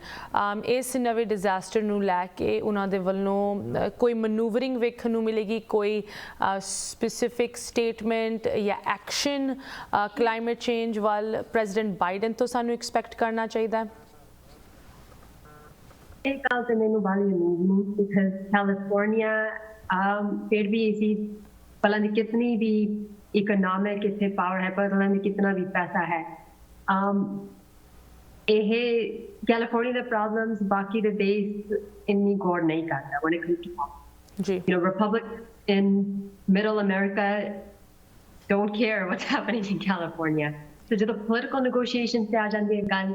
ਇਸ ਨਵੇਂ disaster ਨੂੰ ਲੈ ਕੇ ਉਹਨਾਂ ਦੇ ਵੱਲੋਂ ਕੋਈ ਮੈਨੂਵਰਿੰਗ ਵੇਖਣ ਨੂੰ ਮਿਲੇਗੀ ਕੋਈ specific statement ਜਾਂ action climate change ਵੱਲ President Biden ਤੋਂ ਸਾਨੂੰ expect ਕਰਨਾ ਚਾਹੀਦਾ ਹੈ ਇਹ ਗੱਲ ਤੇ ਮੈਨੂੰ ਬਾਲੀ ਨਹੀਂ because California फिर भी इसी पता नहीं कितनी भी इकोनॉमिक इतने पावर है पता नहीं कितना भी पैसा है ये कैलिफोर्निया the problems बाकी the देश इतनी गौर नहीं करता when it comes to politics. Republicans in middle America don't care what's happening in California. So जब political negotiations से आ जाती है गल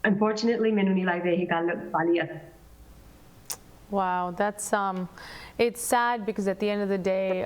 unfortunately मैंने नहीं लगता ये गल वाली है. Wow, that's it's sad because at the end of the day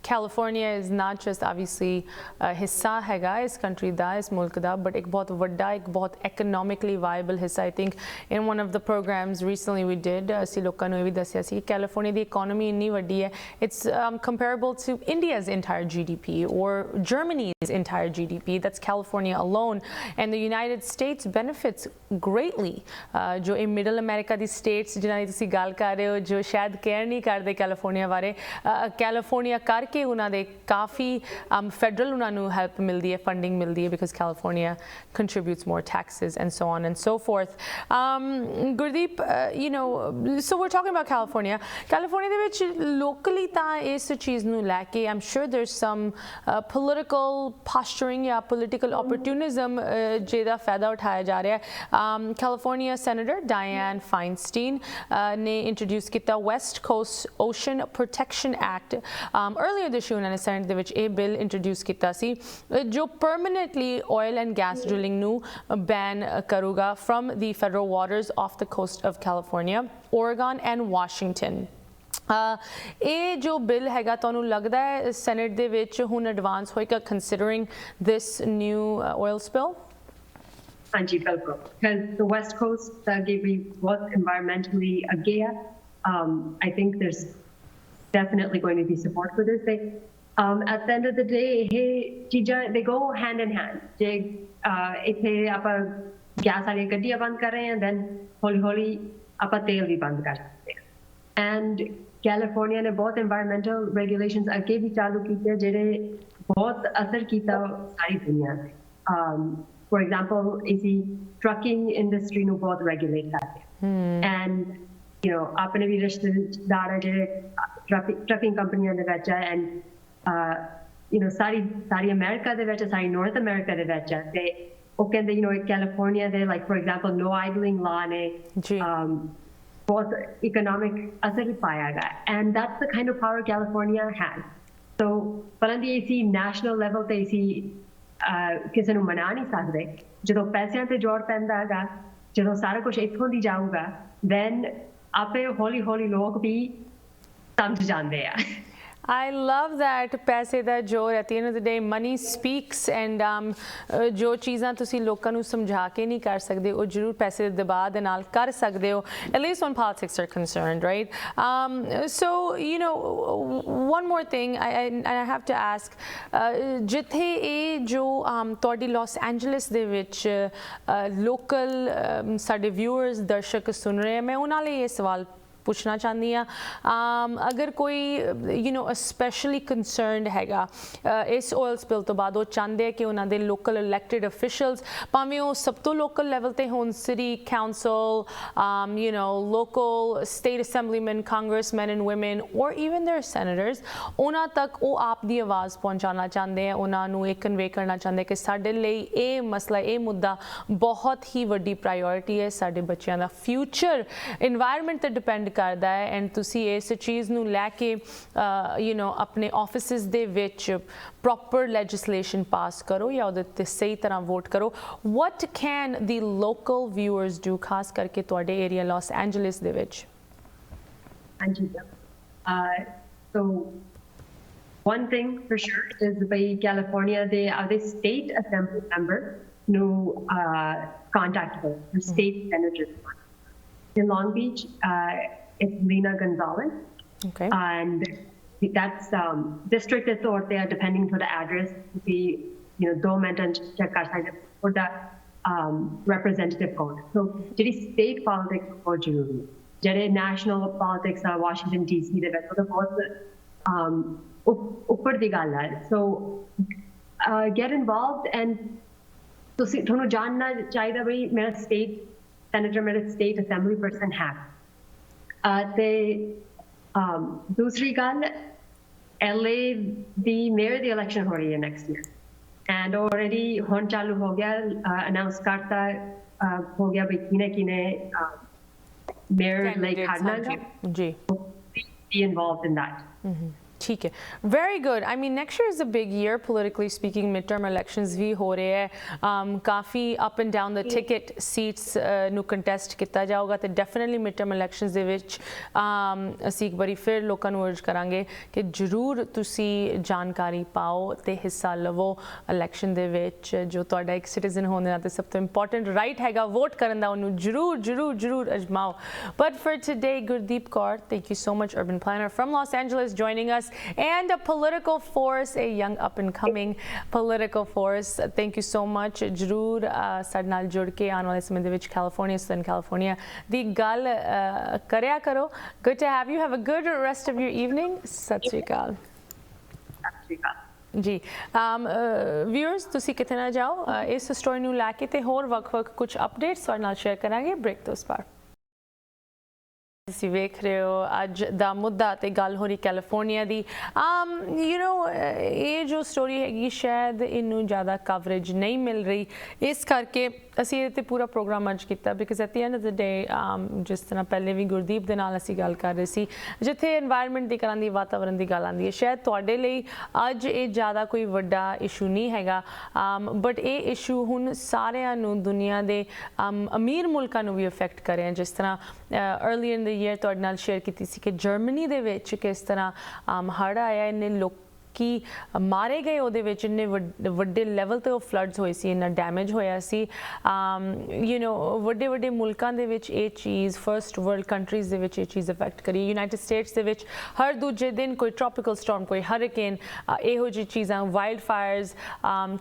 California is not just obviously हिस्सा हैगा इस country da इस मुल्क da but एक बहुत वड्डा एक बहुत economically viable हिस्सा I think in one of the programs recently we did ਅਸੀਂ ਲੋਕਾਂ ਨੂੰ ਇਹ ਵੀ ਦੱਸਿਆ ਸੀ California ਦੀ economy ਇੰਨੀ ਵੱਡੀ ਹੈ it's comparable to India's entire GDP or Germany's entire GDP that's California alone and the United States benefits greatly ਜੋ ਇਹ middle America ਦੀ states ਜਿਨ੍ਹਾਂ ਦੀ ਤੁਸੀਂ ਗੱਲ ਕਰ ਰਹੇ ਹੋ ਜੋ ਸ਼ਾਇਦ ਕੇਅਰ ਨਹੀਂ ਕਰਦੇ California ਬਾਰੇ California ਕਰਕੇ ਕਿ ਉਹਨਾਂ ਦੇ ਕਾਫੀ ਫੈਡਰਲ ਉਹਨਾਂ ਨੂੰ ਹੈਲਪ ਮਿਲਦੀ ਹੈ ਫੰਡਿੰਗ ਮਿਲਦੀ ਹੈ because California contributes more taxes and so on and so forth. Gurdeep, so we're talking about California ਦੇ ਵਿੱਚ locally ਤਾਂ ਇਸ ਚੀਜ਼ ਨੂੰ ਲੈ ਕੇ I'm sure there's some political posturing ਜਾਂ political opportunism ਜਿਹਦਾ ਫਾਇਦਾ ਉਠਾਇਆ ਜਾ ਰਿਹਾ ਹੈ California Senator Dianne Feinstein ਨੇ introduce ਕੀਤਾ West Coast Ocean Protection Act earlier this year ਉਹਨਾਂ ਨੇ ਸੈਨੇਟ ਦੇ ਵਿੱਚ ਇਹ ਬਿੱਲ ਇੰਟਰੋਡਿਊਸ ਕੀਤਾ ਸੀ ਜੋ permanently oil and gas drilling ਨੂੰ ਬੈਨ ਕਰੂਗਾ firm the federal waters of the cost of California Oregon and Washington ਇਹ ਜੋ ਬਿੱਲ ਹੈਗਾ ਤੁਹਾਨੂੰ ਲੱਗਦਾ ਹੈ ਸੈਨੇਟ ਦੇ ਵਿੱਚ ਹੁਣ ਐਡਵਾਂਸ ਹੋਏਗਾ ਕੰਸੀਡਰਿੰਗ ਦਿਸ ਨਿਊ ਆਇਲ ਸਪਿਲ ਹਾਂਜੀ ਬਿਲਕੁਲ because the west coast ਅੱਗੇ ਵੀ ਬਹੁਤ environmentally ਅੱਗੇ ਆ I think there's definitely going to be support for this thing. At the end of the day, they go hand in hand. If आप gas वाली गड्डियाँ बंद कर रहे हैं, then हौली आप तेल भी बंद कर सकते हैं. And California ने बहुत environmental regulations आगे भी चालू की थे, जिन्हें बहुत असर किया सारी दुनिया में. For example, इसी trucking industry ਨੂੰ बहुत regulate करते हैं. And ਆਪਣੇ ਵੀ ਰਿਸ਼ਤੇਦਾਰ ਹੈ ਜਿਹੜੇ ਟਰਕਿੰਗ ਕੰਪਨੀਆਂ ਦੇ ਵਿੱਚ ਹੈ ਐਂਡ ਸਾਰੀ ਅਮਰੀਕਾ ਦੇ ਵਿੱਚ ਸਾਰੀ ਨਾਰਥ ਅਮਰੀਕਾ ਦੇ ਵਿੱਚ ਹੈ ਤੇ ਉਹ ਕਹਿੰਦੇ ਕੈਲੀਫੋਰਨੀਆ ਦੇ like for example no idling law ਨੇ ਬਹੁਤ ਇਕਨੋਮਿਕ ਅਸਰ ਪਾਇਆ ਗਿਆ and that's the kind of power California has so ਪਰ ਦੀ ਇਸੀ ਨੈਸ਼ਨਲ ਲੈਵਲ ਤੇ ਇਸੀ ਕਿਸੇ ਨੂੰ ਮਨਾ ਨਹੀਂ ਸਕਦੇ ਜਦੋਂ ਪੈਸਿਆਂ ਤੇ ਜ਼ੋਰ ਪੈਂਦਾ ਹੈਗਾ ਜਦੋਂ ਸਾਰਾ ਕੁਝ ਇੱਥੋਂ ਦੀ ਜਾਊਗਾ then ਆਪੇ ਹੌਲੀ ਹੌਲੀ ਲੋਕ ਵੀ ਸਮਝ ਜਾਂਦੇ ਆ I love that ਪੈਸੇ ਦਾ ਜ਼ੋਰ at the end of the day money speaks and ਜੋ ਚੀਜ਼ਾਂ ਤੁਸੀਂ ਲੋਕਾਂ ਨੂੰ ਸਮਝਾ ਕੇ ਨਹੀਂ ਕਰ ਸਕਦੇ ਉਹ ਜ਼ਰੂਰ ਪੈਸੇ ਦੇ ਦਬਾਅ ਦੇ ਨਾਲ ਕਰ ਸਕਦੇ ਹੋ at least when politics are concerned right so one more thing I have to ask ਜਿੱਥੇ ਇਹ ਜੋ ਤੁਹਾਡੀ ਲਾਸ ਐਂਜਲਸ ਦੇ ਵਿੱਚ ਲੋਕਲ ਸਾਡੇ ਵਿਊਅਰਸ ਦਰਸ਼ਕ ਸੁਣ ਰਹੇ ਮੈਂ ਉਹਨਾਂ ਲਈ ਇਹ ਸਵਾਲ ਪੁੱਛਣਾ ਚਾਹੁੰਦੀ ਹਾਂ ਅਗਰ ਕੋਈ ਸਪੈਸ਼ਲੀ ਕੰਸਰਨਡ ਹੈਗਾ ਇਸ ਆਇਲ ਸਪਿਲ ਤੋਂ ਬਾਅਦ ਉਹ ਚਾਹੁੰਦੇ ਕਿ ਉਹਨਾਂ ਦੇ ਲੋਕਲ ਇਲੈਕਟਿਡ ਅਫੀਸ਼ੀਅਲਸ ਭਾਵੇਂ ਉਹ ਸਭ ਤੋਂ ਲੋਕਲ ਲੈਵਲ ਤੇ ਹੋਣ city council local state assemblyman congressman and woman or even their senators ਉਹਨਾਂ ਤੱਕ ਉਹ ਆਪ ਦੀ ਆਵਾਜ਼ ਪਹੁੰਚਾਉਣਾ ਚਾਹੁੰਦੇ ਆ ਉਹਨਾਂ ਨੂੰ ਇਹ ਕਨਵੇ ਕਰਨਾ ਚਾਹੁੰਦੇ ਕਿ ਸਾਡੇ ਲਈ ਇਹ ਮਸਲਾ ਇਹ ਮੁੱਦਾ ਬਹੁਤ ਹੀ ਵੱਡੀ ਪ੍ਰਾਇੋਰਟੀ ਹੈ ਸਾਡੇ ਬੱਚਿਆਂ ਦਾ ਫਿਊਚਰ ਇਨਵਾਇਰਨਮੈਂਟ ਤੇ ਡਿਪੈਂਡ करता है एंड तुसी इस चीज़ नूं लैके यू नो अपने ऑफिसिस दे विच प्रॉपर लैजिसलेशन पास करो या उहदे ते सही तरह वोट करो. What can the local viewers do खास करके तुहाडे area Los Angeles they which? So one thing for sure is by California, they are the state assembly member who contacted the state senator. In Long Beach, it's Lena Gonzalez. Okay. And that's district authority, depending for the address, the do mention check for the representative code. So the state politics for Julie. Jere national politics are Washington DC, the rest of the board. Upper di gall hai. So get involved and ਤੁਸੀਂ ਤੁਹਾਨੂੰ ਜਾਣਨਾ ਚਾਹੀਦਾ ਬਈ ਮੇਰਾ state senator ਮੇਰਾ state assembly person ਹੈ ਤੇ ਦੂਸਰੀ ਗੱਲ LA ਦੀ mayor ਦੀ election ਹੋ ਰਹੀ ਹੈ next year and already ਹੁਣ ਚਾਲੂ ਹੋ ਗਿਆ announce ਕਰਤਾ ਹੋ ਗਿਆ ਬਈ ਕਿਨੇ mayor ਲਈ ਖੜਨਾ ਜੀ be involved in that. ठीक है, very good. I mean next year is a big year politically speaking. Midterm elections भी हो रहे हैं, काफ़ी up and down the ticket seats ਨੂੰ contest ਕੀਤਾ ਜਾਊਗਾ ਤੇ definitely midterm elections ਦੇ ਵਿੱਚ ਅਸੀਂ ਇੱਕ ਵਾਰੀ ਫਿਰ ਲੋਕਾਂ ਨੂੰ urge ਕਰਾਂਗੇ ਕਿ ਜ਼ਰੂਰ ਤੁਸੀਂ ਜਾਣਕਾਰੀ ਪਾਓ ਤੇ ਹਿੱਸਾ ਲਵੋ election ਦੇ ਵਿੱਚ. ਜੋ ਤੁਹਾਡਾ ਇੱਕ citizen ਹੋਣ ਦੇ ਨਾਤੇ ਸਭ ਤੋਂ important right ਹੈਗਾ ਵੋਟ ਕਰਨ ਦਾ, ਉਹਨੂੰ ਜ਼ਰੂਰ ਜ਼ਰੂਰ ਜ਼ਰੂਰ ਅਜਮਾਓ. But for today, Gurdeep Kaur, thank you so much, urban planner from Los Angeles, joining us. And a political force, a young up and coming political force. Thank you so much. Jarur ਸਾਡੇ ਨਾਲ ਜੁੜ ਕੇ ਆਉਣ ਵਾਲੇ ਸਮੇਂ ਦੇ ਵਿੱਚ California, Southern California ਦੀ ਗੱਲ ਕਰਿਆ ਕਰੋ. Good to have you. Have a good rest of your evening. ਸਤਿ ਸ਼੍ਰੀ ਅਕਾਲ. ਜੀ viewers, ਤੁਸੀਂ ਕਿਤੇ ਨਾ ਜਾਓ, ਇਸ ਸਟੋਰੀ ਨੂੰ ਲੈ ਕੇ ਤੇ ਹੋਰ ਵੱਖ-ਵੱਖ ਕੁਝ ਅਪਡੇਟਸ ਤੁਹਾਡੇ ਨਾਲ ਸ਼ੇਅਰ ਕਰਾਂਗੇ ਬ੍ਰੇਕ ਤੋਂ ਬਾਅਦ. ਤੁਸੀਂ ਵੇਖ ਰਹੇ ਹੋ ਅੱਜ ਦਾ ਮੁੱਦਾ ਤੇ ਗੱਲ ਹੋ ਰਹੀ ਕੈਲੀਫੋਰਨੀਆ ਦੀ. ਯੂ نو ਇਹ ਜੋ ਸਟੋਰੀ ਹੈਗੀ ਸ਼ਾਇਦ ਇਹਨੂੰ ਜ਼ਿਆਦਾ ਕਵਰੇਜ ਨਹੀਂ ਮਿਲ ਰਹੀ, ਇਸ ਕਰਕੇ ਅਸੀਂ ਇਹਦੇ 'ਤੇ ਪੂਰਾ ਪ੍ਰੋਗਰਾਮ ਅੱਜ ਕੀਤਾ because at the end of the day ਜਿਸ ਤਰ੍ਹਾਂ ਪਹਿਲੇ ਵੀ ਗੁਰਦੀਪ ਦੇ ਨਾਲ ਅਸੀਂ ਗੱਲ ਕਰ ਰਹੇ ਸੀ, ਜਿੱਥੇ ਇਨਵਾਇਰਮੈਂਟ ਦੀ ਗੱਲ ਆਉਂਦੀ, ਵਾਤਾਵਰਨ ਦੀ ਗੱਲ ਆਉਂਦੀ ਹੈ, ਸ਼ਾਇਦ ਤੁਹਾਡੇ ਲਈ ਅੱਜ ਇਹ ਜ਼ਿਆਦਾ ਕੋਈ ਵੱਡਾ ਇਸ਼ੂ ਨਹੀਂ ਹੈਗਾ, ਬਟ ਇਹ ਇਸ਼ੂ ਹੁਣ ਸਾਰਿਆਂ ਨੂੰ ਦੁਨੀਆ ਦੇ ਅਮੀਰ ਮੁਲਕਾਂ ਨੂੰ ਵੀ ਅਫੈਕਟ ਕਰ ਰਿਹਾ. ਜਿਸ ਤਰ੍ਹਾਂ अर्ली इन द ईयर ਤੁਹਾਡੇ ਨਾਲ ਸ਼ੇਅਰ ਕੀਤੀ ਸੀ ਕਿ ਜਰਮਨੀ ਦੇ ਵਿੱਚ ਕਿਸ ਤਰ੍ਹਾਂ ਹੜ੍ਹ ਆਇਆ, ਇੰਨੇ ਲੋਕੀ ਮਾਰੇ ਗਏ, ਉਹਦੇ ਵਿੱਚ ਇੰਨੇ ਵੱਡੇ ਲੈਵਲ 'ਤੇ ਉਹ ਫਲੱਡਸ ਹੋਏ ਸੀ, ਇੰਨਾ ਡੈਮੇਜ ਹੋਇਆ ਸੀ. ਯੂ نو ਵੱਡੇ ਵੱਡੇ ਮੁਲਕਾਂ ਦੇ ਵਿੱਚ ਇਹ ਚੀਜ਼, ਫਰਸਟ ਵਰਲਡ ਕੰਟਰੀਜ਼ ਦੇ ਵਿੱਚ ਇਹ ਚੀਜ਼ ਅਫੈਕਟ ਕਰੀ. ਯੂਨਾਈਟਿਡ ਸਟੇਟਸ ਦੇ ਵਿੱਚ ਹਰ ਦੂਜੇ ਦਿਨ ਕੋਈ ਟ੍ਰੋਪੀਕਲ ਸਟੋਰਮ, ਕੋਈ ਹਰੀਕੇਨ, ਇਹੋ ਜਿਹੀ ਚੀਜ਼ਾਂ, ਵਾਈਲਡ ਫਾਇਰਸ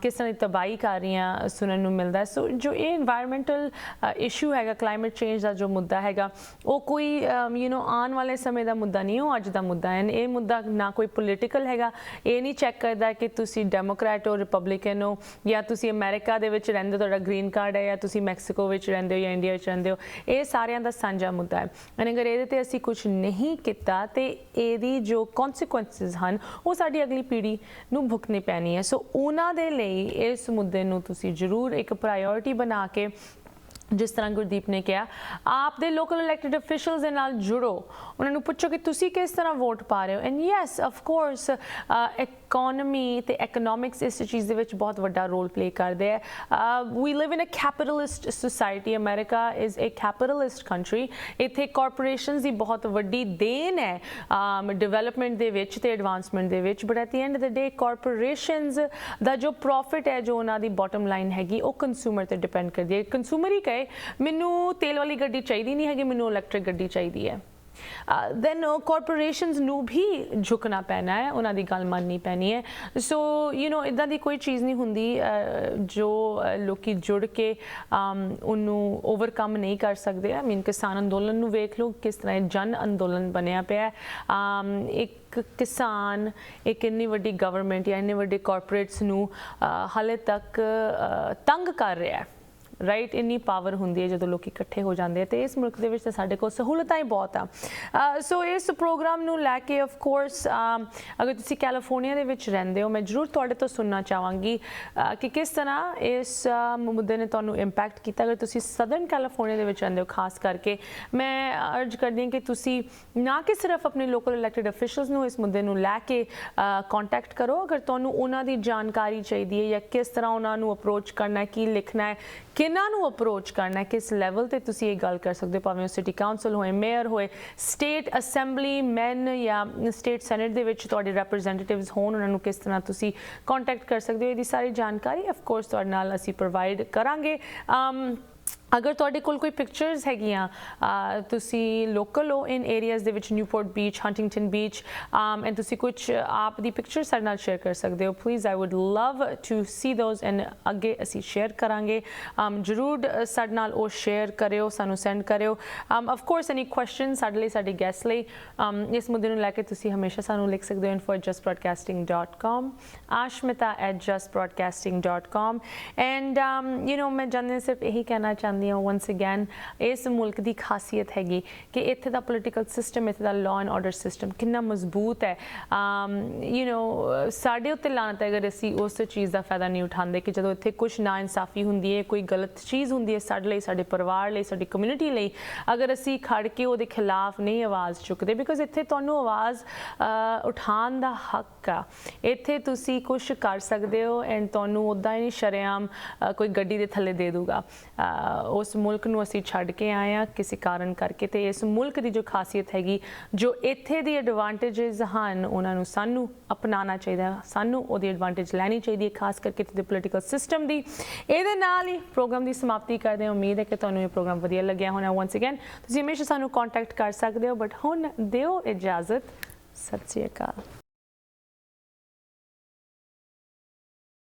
ਕਿਸ ਤਰ੍ਹਾਂ ਦੀ ਤਬਾਹੀ ਕਰ ਰਹੀਆਂ ਸੁਣਨ ਨੂੰ ਮਿਲਦਾ. ਸੋ ਜੋ ਇਹ ਇਨਵਾਇਰਮੈਂਟਲ ਇਸ਼ੂ ਹੈਗਾ, ਕਲਾਈਮੇਟ ਚੇਂਜ ਦਾ ਜੋ ਮੁੱਦਾ ਹੈਗਾ, ਉਹ ਕੋਈ ਯੂ نو ਆਉਣ ਵਾਲੇ ਸਮੇਂ ਦਾ ਮੁੱਦਾ ਨਹੀਂ, ਉਹ ਅੱਜ ਦਾ ਮੁੱਦਾ ਹੈ. ਇਹ ਮੁੱਦਾ ਨਾ ਕੋਈ ਪੋਲੀਟੀਕਲ ਹੈਗਾ, ਇਹ ਨਹੀਂ ਚੈੱਕ ਕਰਦਾ ਕਿ ਤੁਸੀਂ ਡੈਮੋਕ੍ਰੈਟ ਹੋ, ਰਿਪਬਲਿਕਨ ਹੋ, ਜਾਂ ਤੁਸੀਂ ਅਮਰੀਕਾ ਦੇ ਵਿੱਚ ਰਹਿੰਦੇ ਹੋ, ਤੁਹਾਡਾ ਗ੍ਰੀਨ ਕਾਰਡ ਹੈ, ਜਾਂ ਤੁਸੀਂ ਮੈਕਸੀਕੋ ਵਿੱਚ ਰਹਿੰਦੇ ਹੋ ਜਾਂ ਇੰਡੀਆ ਵਿੱਚ ਰਹਿੰਦੇ ਹੋ. ਇਹ ਸਾਰਿਆਂ ਦਾ ਸਾਂਝਾ ਮੁੱਦਾ ਹੈ. ਅਗਰ ਇਹਦੇ 'ਤੇ ਅਸੀਂ ਕੁਝ ਨਹੀਂ ਕੀਤਾ ਤੇ ਇਹਦੀ ਜੋ ਕੌਨਸੀਕੁਐਂਸਿਸ ਹਨ ਉਹ ਸਾਡੀ ਅਗਲੀ ਪੀੜ੍ਹੀ ਨੂੰ ਭੁਗਤਣੀ ਪੈਣੀ ਹੈ. ਸੋ ਉਹਨਾਂ ਦੇ ਲਈ ਇਸ ਮੁੱਦੇ ਨੂੰ ਤੁਸੀਂ ਜ਼ਰੂਰ ਇੱਕ ਪ੍ਰਾਇਓਰਿਟੀ ਬਣਾ ਕੇ, ਜਿਸ ਤਰ੍ਹਾਂ ਗੁਰਦੀਪ ਨੇ ਕਿਹਾ, ਆਪ ਦੇ ਲੋਕਲ ਇਲੈਕਟਿਡ ਅਫੀਸ਼ੀਅਲਸ ਦੇ ਨਾਲ ਜੁੜੋ, ਉਹਨਾਂ ਨੂੰ ਪੁੱਛੋ ਕਿ ਤੁਸੀਂ ਕਿਸ ਤਰ੍ਹਾਂ ਵੋਟ ਪਾ ਰਹੇ ਹੋ. And yes of course economy ਤੇ ਇਕਨੋਮਿਕਸ ਇਸ ਚੀਜ਼ ਦੇ ਵਿੱਚ ਬਹੁਤ ਵੱਡਾ ਰੋਲ ਪਲੇ ਕਰਦੇ ਹੈ. We live in a capitalist society. America is a capitalist country. ਇੱਥੇ ਕਾਰਪੋਰੇਸ਼ਨਸ ਦੀ ਬਹੁਤ ਵੱਡੀ ਦੇਣ ਹੈ ਡਿਵੈਲਪਮੈਂਟ ਦੇ ਵਿੱਚ ਤੇ ਐਡਵਾਂਸਮੈਂਟ ਦੇ ਵਿੱਚ, but at the end of the day corporations ਦਾ ਜੋ ਪ੍ਰੋਫਿਟ ਹੈ, ਜੋ ਉਹਨਾਂ ਦੀ ਬੋਟਮ ਲਾਈਨ ਹੈਗੀ, ਉਹ ਕੰਜ਼ਿਊਮਰ 'ਤੇ ਡਿਪੈਂਡ ਕਰਦੀ ਹੈ. ਕੰਜ਼ਿਊਮਰ ਹੀ ਕਹੇ ਮੈਨੂੰ ਤੇਲ ਵਾਲੀ ਗੱਡੀ ਚਾਹੀਦੀ ਨਹੀਂ ਹੈਗੀ, ਮੈਨੂੰ ਇਲੈਕਟ੍ਰਿਕ ਗੱਡੀ ਚਾਹੀਦੀ ਹੈ, then corporations ਨੂੰ ਵੀ ਝੁਕਣਾ ਪੈਣਾ ਹੈ, ਉਹਨਾਂ ਦੀ ਗੱਲ ਮੰਨਣੀ ਪੈਣੀ ਹੈ. ਸੋ ਯੂ نو ਇੱਦਾਂ ਦੀ ਕੋਈ ਚੀਜ਼ ਨਹੀਂ ਹੁੰਦੀ ਜੋ ਲੋਕੀ ਜੁੜ ਕੇ ਉਹਨੂੰ ਓਵਰਕਮ ਨਹੀਂ ਕਰ ਸਕਦੇ. ਆਈ ਮੀਨ ਕਿਸਾਨ ਅੰਦੋਲਨ ਨੂੰ ਵੇਖ ਲਓ ਕਿਸ ਤਰ੍ਹਾਂ ਇਹ ਜਨ ਅੰਦੋਲਨ ਬਣਿਆ ਪਿਆ. ਇੱਕ ਕਿਸਾਨ ਇੱਕ ਇੰਨੀ ਵੱਡੀ ਗਵਰਨਮੈਂਟ ਜਾਂ ਇੰਨੇ ਵੱਡੇ ਕਾਰਪੋਰੇਟਸ ਨੂੰ ਹਾਲੇ ਤੱਕ ਤੰਗ ਕਰ ਰਿਹਾ ਹੈ, ਰਾਈਟ ਇੰਨੀ ਪਾਵਰ ਹੁੰਦੀ ਹੈ ਜਦੋਂ ਲੋਕ ਇਕੱਠੇ ਹੋ ਜਾਂਦੇ ਆ ਤੇ ਇਸ ਮੁਲਕ ਦੇ ਵਿੱਚ ਤਾਂ ਸਾਡੇ ਕੋਲ ਸਹੂਲਤਾਂ ਹੀ ਬਹੁਤ ਆ ਸੋ ਇਸ ਪ੍ਰੋਗਰਾਮ ਨੂੰ ਲੈ ਕੇ ਆਫ ਕੋਰਸ ਅਗਰ ਤੁਸੀਂ ਕੈਲੀਫੋਰਨੀਆ ਦੇ ਵਿੱਚ ਰਹਿੰਦੇ ਹੋ ਮੈਂ ਜ਼ਰੂਰ ਤੁਹਾਡੇ ਤੋਂ ਸੁਣਨਾ ਚਾਹਾਂਗੀ ਕਿ ਕਿਸ ਤਰ੍ਹਾਂ ਇਸ ਮੁੱਦੇ ਨੇ ਤੁਹਾਨੂੰ ਇੰਪੈਕਟ ਕੀਤਾ ਅਗਰ ਤੁਸੀਂ ਸਦਰਨ ਕੈਲੀਫੋਰਨੀਆ ਦੇ ਵਿੱਚ ਰਹਿੰਦੇ ਹੋ ਖਾਸ ਕਰਕੇ ਮੈਂ ਅਰਜ ਕਰਦੀ ਹਾਂ ਕਿ ਤੁਸੀਂ ਨਾ ਕਿ ਸਿਰਫ ਆਪਣੇ ਲੋਕਲ ਇਲੈਕਟਡ ਅਫੀਸ਼ੀਅਲਸ ਨੂੰ ਇਸ ਮੁੱਦੇ ਨੂੰ ਲੈ ਕੇ ਕੰਟੈਕਟ ਕਰੋ ਅਗਰ ਤੁਹਾਨੂੰ ਉਹਨਾਂ ਦੀ ਜਾਣਕਾਰੀ ਚਾਹੀਦੀ ਹੈ ਜਾਂ ਕਿਸ ਤਰ੍ਹਾਂ ਉਹਨਾਂ ਨੂੰ ਅਪਰੋਚ ਕਰਨਾ ਹੈ ਕੀ ਲਿਖਣਾ ਹੈ ਕਿਹਨਾਂ ਨੂੰ ਅਪਰੋਚ ਕਰਨਾ ਹੈ ਕਿਸ ਲੈਵਲ ਤੇ ਤੁਸੀਂ ਇਹ ਗੱਲ ਕਰ ਸਕਦੇ ਹੋ ਭਾਵੇਂ ਉਹ ਸਿਟੀ ਕਾਉਂਸਲ ਹੋਏ ਮੇਅਰ ਹੋਏ ਸਟੇਟ ਅਸੈਂਬਲੀ ਮੈਨ ਜਾਂ ਸਟੇਟ ਸੈਨੇਟ ਦੇ ਵਿੱਚ ਤੁਹਾਡੇ ਰੈਪਰੈਜ਼ੈਂਟੇਟਿਵਸ ਹੋਣ ਉਹਨਾਂ ਨੂੰ ਕਿਸ ਤਰ੍ਹਾਂ ਤੁਸੀਂ ਕੰਟੈਕਟ ਕਰ ਸਕਦੇ ਹੋ ਇਹਦੀ ਸਾਰੀ ਜਾਣਕਾਰੀ ਆਫ ਕੋਰਸ ਤੁਹਾਡੇ ਨਾਲ ਅਸੀਂ ਪ੍ਰੋਵਾਈਡ ਕਰਾਂਗੇ ਅਗਰ ਤੁਹਾਡੇ ਕੋਲ ਕੋਈ ਪਿਕਚਰਸ ਹੈਗੀਆਂ ਤੁਸੀਂ ਲੋਕਲ ਹੋ ਇਨ ਏਰੀਆਜ਼ ਦੇ ਵਿੱਚ ਨਿਊਪੋਰਟ ਬੀਚ ਹੰਟਿੰਗਟਨ ਬੀਚ ਐਂਡ ਤੁਸੀਂ ਕੁਝ ਆਪ ਦੀ ਪਿਕਚਰ ਸਾਡੇ ਨਾਲ ਸ਼ੇਅਰ ਕਰ ਸਕਦੇ ਹੋ please I would love to see those and ਅੱਗੇ ਅਸੀਂ ਸ਼ੇਅਰ ਕਰਾਂਗੇ ਜ਼ਰੂਰ ਸਾਡੇ ਨਾਲ ਉਹ ਸ਼ੇਅਰ ਕਰਿਓ ਸਾਨੂੰ ਸੈਂਡ ਕਰਿਓ ਆਫ ਕੋਰਸ ਐਨੀ ਕੁਐਸਚਨ ਸਾਡੇ ਲਈ ਸਾਡੇ ਗੈਸਟ ਲਈ ਇਸ ਮੁੱਦੇ ਨੂੰ ਲੈ ਕੇ ਤੁਸੀਂ ਹਮੇਸ਼ਾ ਸਾਨੂੰ ਲਿਖ ਸਕਦੇ ਹੋ info@justbroadcasting.com aashmeeta@justbroadcasting.com ਐਂਡ ਮੈਂ ਜਾਣਦੇ ਸਿਰਫ ਇਹੀ ਕਹਿਣਾ ਚਾਹੁੰਦੀ once again ਇਸ ਮੁਲਕ ਦੀ ਖਾਸੀਅਤ ਹੈਗੀ ਕਿ ਇੱਥੇ ਦਾ ਪੋਲੀਟੀਕਲ ਸਿਸਟਮ ਇੱਥੇ ਦਾ ਲਾਅ ਐਂਡ ਆਰਡਰ ਸਿਸਟਮ ਕਿੰਨਾ ਮਜ਼ਬੂਤ ਹੈ ਸਾਡੇ ਉੱਤੇ ਲਾਨਤ ਹੈ ਅਗਰ ਅਸੀਂ ਉਸ ਚੀਜ਼ ਦਾ ਫਾਇਦਾ ਨਹੀਂ ਉਠਾਉਂਦੇ ਕਿ ਜਦੋਂ ਇੱਥੇ ਕੁਝ ਨਾ ਇਨਸਾਫੀ ਹੁੰਦੀ ਹੈ ਕੋਈ ਗਲਤ ਚੀਜ਼ ਹੁੰਦੀ ਹੈ ਸਾਡੇ ਲਈ ਸਾਡੇ ਪਰਿਵਾਰ ਲਈ ਸਾਡੀ ਕਮਿਊਨਿਟੀ ਲਈ ਅਗਰ ਅਸੀਂ ਖੜ ਕੇ ਉਹਦੇ ਖਿਲਾਫ ਨਹੀਂ ਆਵਾਜ਼ ਚੁੱਕਦੇ ਬਿਕਾਜ਼ ਇੱਥੇ ਤੁਹਾਨੂੰ ਆਵਾਜ਼ ਉਠਾਉਣ ਦਾ ਹੱਕ ਆ ਇੱਥੇ ਤੁਸੀਂ ਕੁਝ ਕਰ ਸਕਦੇ ਹੋ ਐਂਡ ਤੁਹਾਨੂੰ ਉੱਦਾਂ ਹੀ ਨਹੀਂ ਸ਼ਰੇਆਮ ਕੋਈ ਗੱਡੀ ਦੇ ਥੱਲੇ ਦੇ ਦੂਗਾ ਉਸ ਮੁਲਕ ਨੂੰ ਅਸੀਂ ਛੱਡ ਕੇ ਆਏ ਹਾਂ ਕਿਸੇ ਕਾਰਨ ਕਰਕੇ ਤੇ ਇਸ ਮੁਲਕ ਦੀ ਜੋ ਖਾਸੀਅਤ ਹੈਗੀ ਜੋ ਇੱਥੇ ਦੀ ਐਡਵਾਂਟੇਜਸ ਹਨ ਉਹਨਾਂ ਨੂੰ ਸਾਨੂੰ ਅਪਣਾਉਣਾ ਚਾਹੀਦਾ ਸਾਨੂੰ ਉਹਦੀ ਐਡਵਾਂਟੇਜ ਲੈਣੀ ਚਾਹੀਦੀ ਹੈ ਖਾਸ ਕਰਕੇ ਤੇ ਪੋਲੀਟੀਕਲ ਸਿਸਟਮ ਦੀ ਇਹਦੇ ਨਾਲ ਹੀ ਪ੍ਰੋਗਰਾਮ ਦੀ ਸਮਾਪਤੀ ਕਰਦੇ ਹਾਂ ਉਮੀਦ ਹੈ ਕਿ ਤੁਹਾਨੂੰ ਇਹ ਪ੍ਰੋਗਰਾਮ ਵਧੀਆ ਲੱਗਿਆ ਹੋਣਾ ਵਾਂਸ ਅਗੇਨ ਤੁਸੀਂ ਹਮੇਸ਼ਾ ਸਾਨੂੰ ਕੰਟੈਕਟ ਕਰ ਸਕਦੇ ਹੋ ਬਟ ਹੁਣ ਦਿਓ ਇਜਾਜ਼ਤ ਸਤਿ ਸ਼੍ਰੀ ਅਕਾਲ